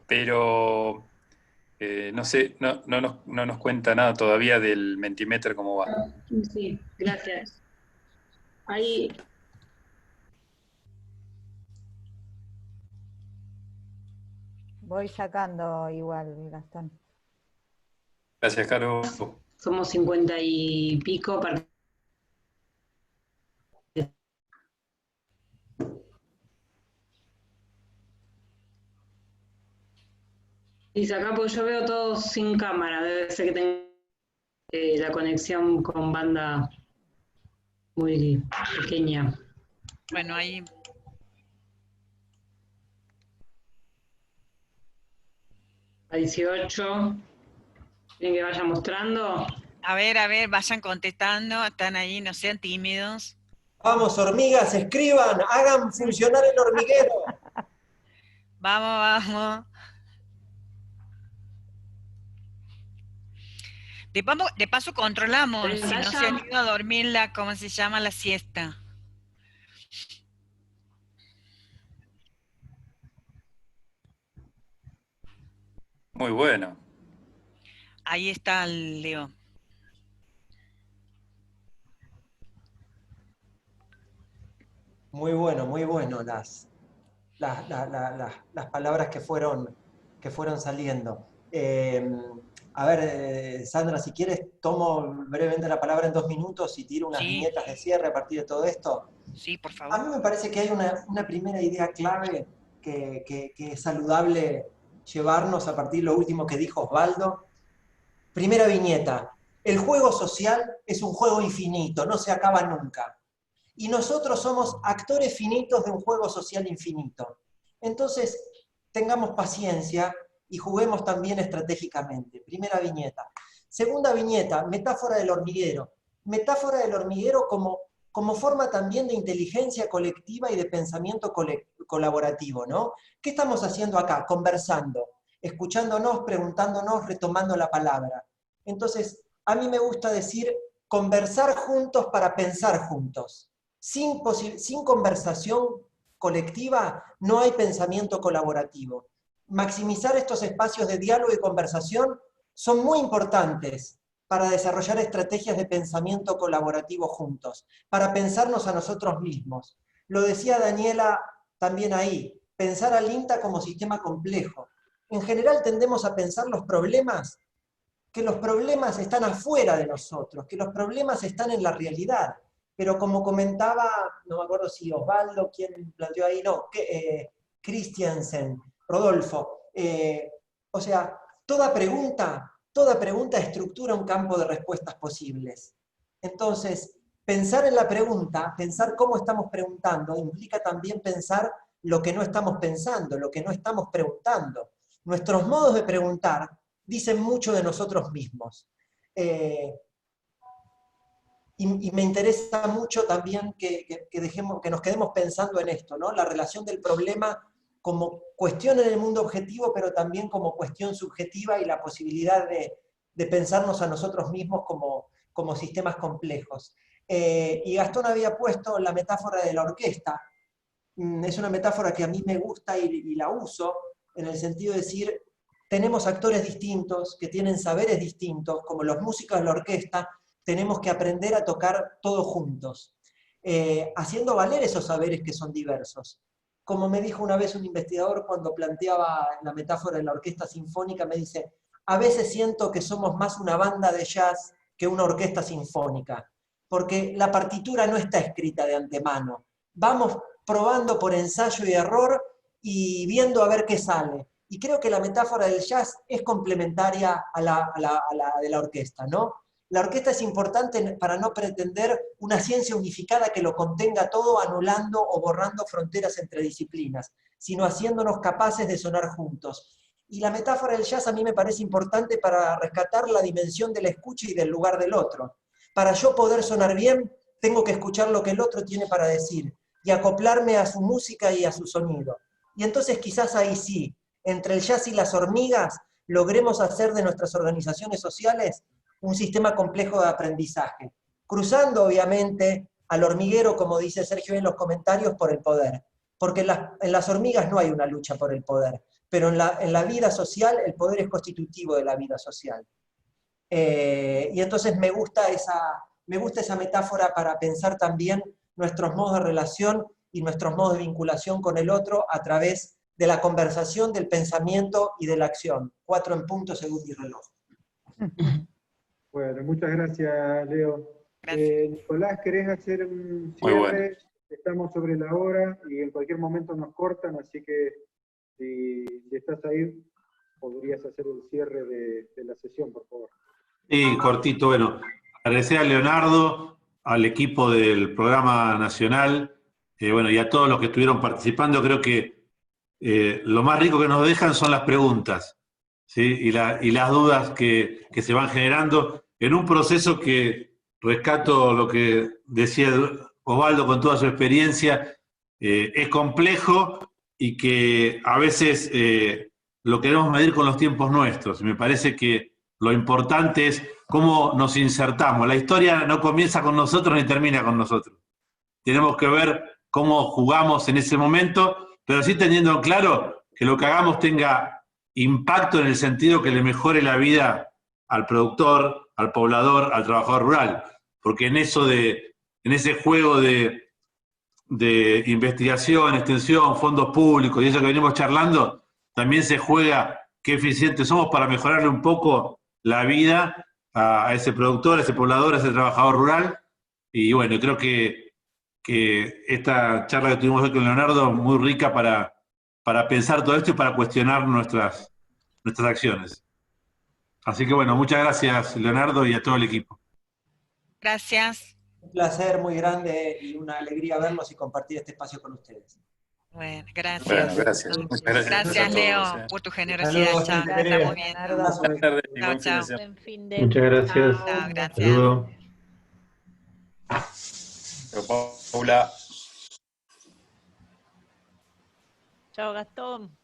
Pero no sé, no nos cuenta nada todavía del Mentimeter, cómo va. Sí, gracias. Ahí. Voy sacando igual, Gastón. Gracias, Caro. Somos 50 y pico. Y acá porque yo veo todos sin cámara, debe ser que tengo la conexión con banda muy pequeña. Bueno, ahí. A 18. ¿Quieren que vaya mostrando? A ver, vayan contestando. Están ahí, no sean tímidos. Vamos, hormigas, escriban, hagan funcionar el hormiguero. Vamos. De paso controlamos, si no se han ido a dormir ¿cómo se llama? La siesta. Muy bueno. Ahí está el Leo. Muy bueno las palabras que fueron saliendo. A ver, Sandra, si quieres, tomo brevemente la palabra en 2 minutos y tiro unas viñetas de cierre a partir de todo esto. Sí, por favor. A mí me parece que hay una primera idea clave que es saludable llevarnos a partir de lo último que dijo Osvaldo. Primera viñeta. El juego social es un juego infinito, no se acaba nunca. Y nosotros somos actores finitos de un juego social infinito. Entonces, tengamos paciencia y juguemos también estratégicamente. Primera viñeta. Segunda viñeta, metáfora del hormiguero. Metáfora del hormiguero como forma también de inteligencia colectiva y de pensamiento colaborativo, ¿no? ¿Qué estamos haciendo acá? Conversando, escuchándonos, preguntándonos, retomando la palabra. Entonces, a mí me gusta decir conversar juntos para pensar juntos. Sin conversación colectiva no hay pensamiento colaborativo. Maximizar estos espacios de diálogo y conversación son muy importantes para desarrollar estrategias de pensamiento colaborativo juntos, para pensarnos a nosotros mismos. Lo decía Daniela también ahí, pensar al INTA como sistema complejo. En general tendemos a pensar que los problemas están afuera de nosotros, que los problemas están en la realidad. Pero como comentaba, no me acuerdo si Osvaldo, quien planteó ahí, no, Christiansen, Rodolfo, O sea, toda pregunta estructura un campo de respuestas posibles. Entonces, pensar en la pregunta, pensar cómo estamos preguntando, implica también pensar lo que no estamos pensando, lo que no estamos preguntando. Nuestros modos de preguntar dicen mucho de nosotros mismos. Y me interesa mucho también que nos quedemos pensando en esto, ¿no? La relación del problema como cuestión en el mundo objetivo, pero también como cuestión subjetiva y la posibilidad de pensarnos a nosotros mismos como sistemas complejos. Y Gastón había puesto la metáfora de la orquesta. Es una metáfora que a mí me gusta y la uso, en el sentido de decir, tenemos actores distintos, que tienen saberes distintos, como los músicos de la orquesta, tenemos que aprender a tocar todos juntos, haciendo valer esos saberes que son diversos. Como me dijo una vez un investigador cuando planteaba la metáfora de la orquesta sinfónica, me dice, a veces siento que somos más una banda de jazz que una orquesta sinfónica, porque la partitura no está escrita de antemano. Vamos probando por ensayo y error y viendo a ver qué sale. Y creo que la metáfora del jazz es complementaria a la de la orquesta, ¿no? La orquesta es importante para no pretender una ciencia unificada que lo contenga todo, anulando o borrando fronteras entre disciplinas, sino haciéndonos capaces de sonar juntos. Y la metáfora del jazz a mí me parece importante para rescatar la dimensión de la escucha y del lugar del otro. Para yo poder sonar bien, tengo que escuchar lo que el otro tiene para decir y acoplarme a su música y a su sonido. Y entonces quizás ahí sí, entre el jazz y las hormigas, logremos hacer de nuestras organizaciones sociales un sistema complejo de aprendizaje, cruzando obviamente al hormiguero, como dice Sergio en los comentarios, por el poder. Porque en las hormigas no hay una lucha por el poder, pero en la vida social el poder es constitutivo de la vida social. Y entonces me gusta esa metáfora para pensar también nuestros modos de relación y nuestros modos de vinculación con el otro a través de la conversación, del pensamiento y de la acción. 4 en punto según mi reloj. Bueno, muchas gracias, Leo. Nicolás, ¿querés hacer un Muy cierre? bueno. Estamos sobre la hora y en cualquier momento nos cortan, así que si estás ahí, podrías hacer el cierre de la sesión, por favor. Sí, cortito. Bueno, agradecer a Leonardo, al equipo del programa nacional, bueno, y a todos los que estuvieron participando. Creo que lo más rico que nos dejan son las preguntas, ¿sí? Y las dudas que se van generando en un proceso que rescato lo que decía Osvaldo con toda su experiencia, es complejo y que a veces lo queremos medir con los tiempos nuestros. Me parece que lo importante es cómo nos insertamos. La historia no comienza con nosotros ni termina con nosotros. Tenemos que ver cómo jugamos en ese momento, pero sí teniendo claro que lo que hagamos tenga impacto en el sentido que le mejore la vida al productor, al poblador, al trabajador rural. Porque en ese juego de investigación, extensión, fondos públicos y eso que venimos charlando, también se juega qué eficientes somos para mejorarle un poco la vida a ese productor, a ese poblador, a ese trabajador rural. Y bueno, creo que esta charla que tuvimos hoy con Leonardo, muy rica para pensar todo esto y para cuestionar nuestras acciones. Así que bueno, muchas gracias Leonardo y a todo el equipo. Gracias. Un placer muy grande y una alegría verlos y compartir este espacio con ustedes. Bueno, gracias. Bueno, gracias. Muchas gracias. Gracias, Leo, a todos, por tu generosidad. Saludos, Chao, gente. estamos bien. Buenas tardes y buen fin de Chao. semana. Buen fin de... Muchas gracias. Chao, gracias. Saludos. Paula. Chao, Gastón.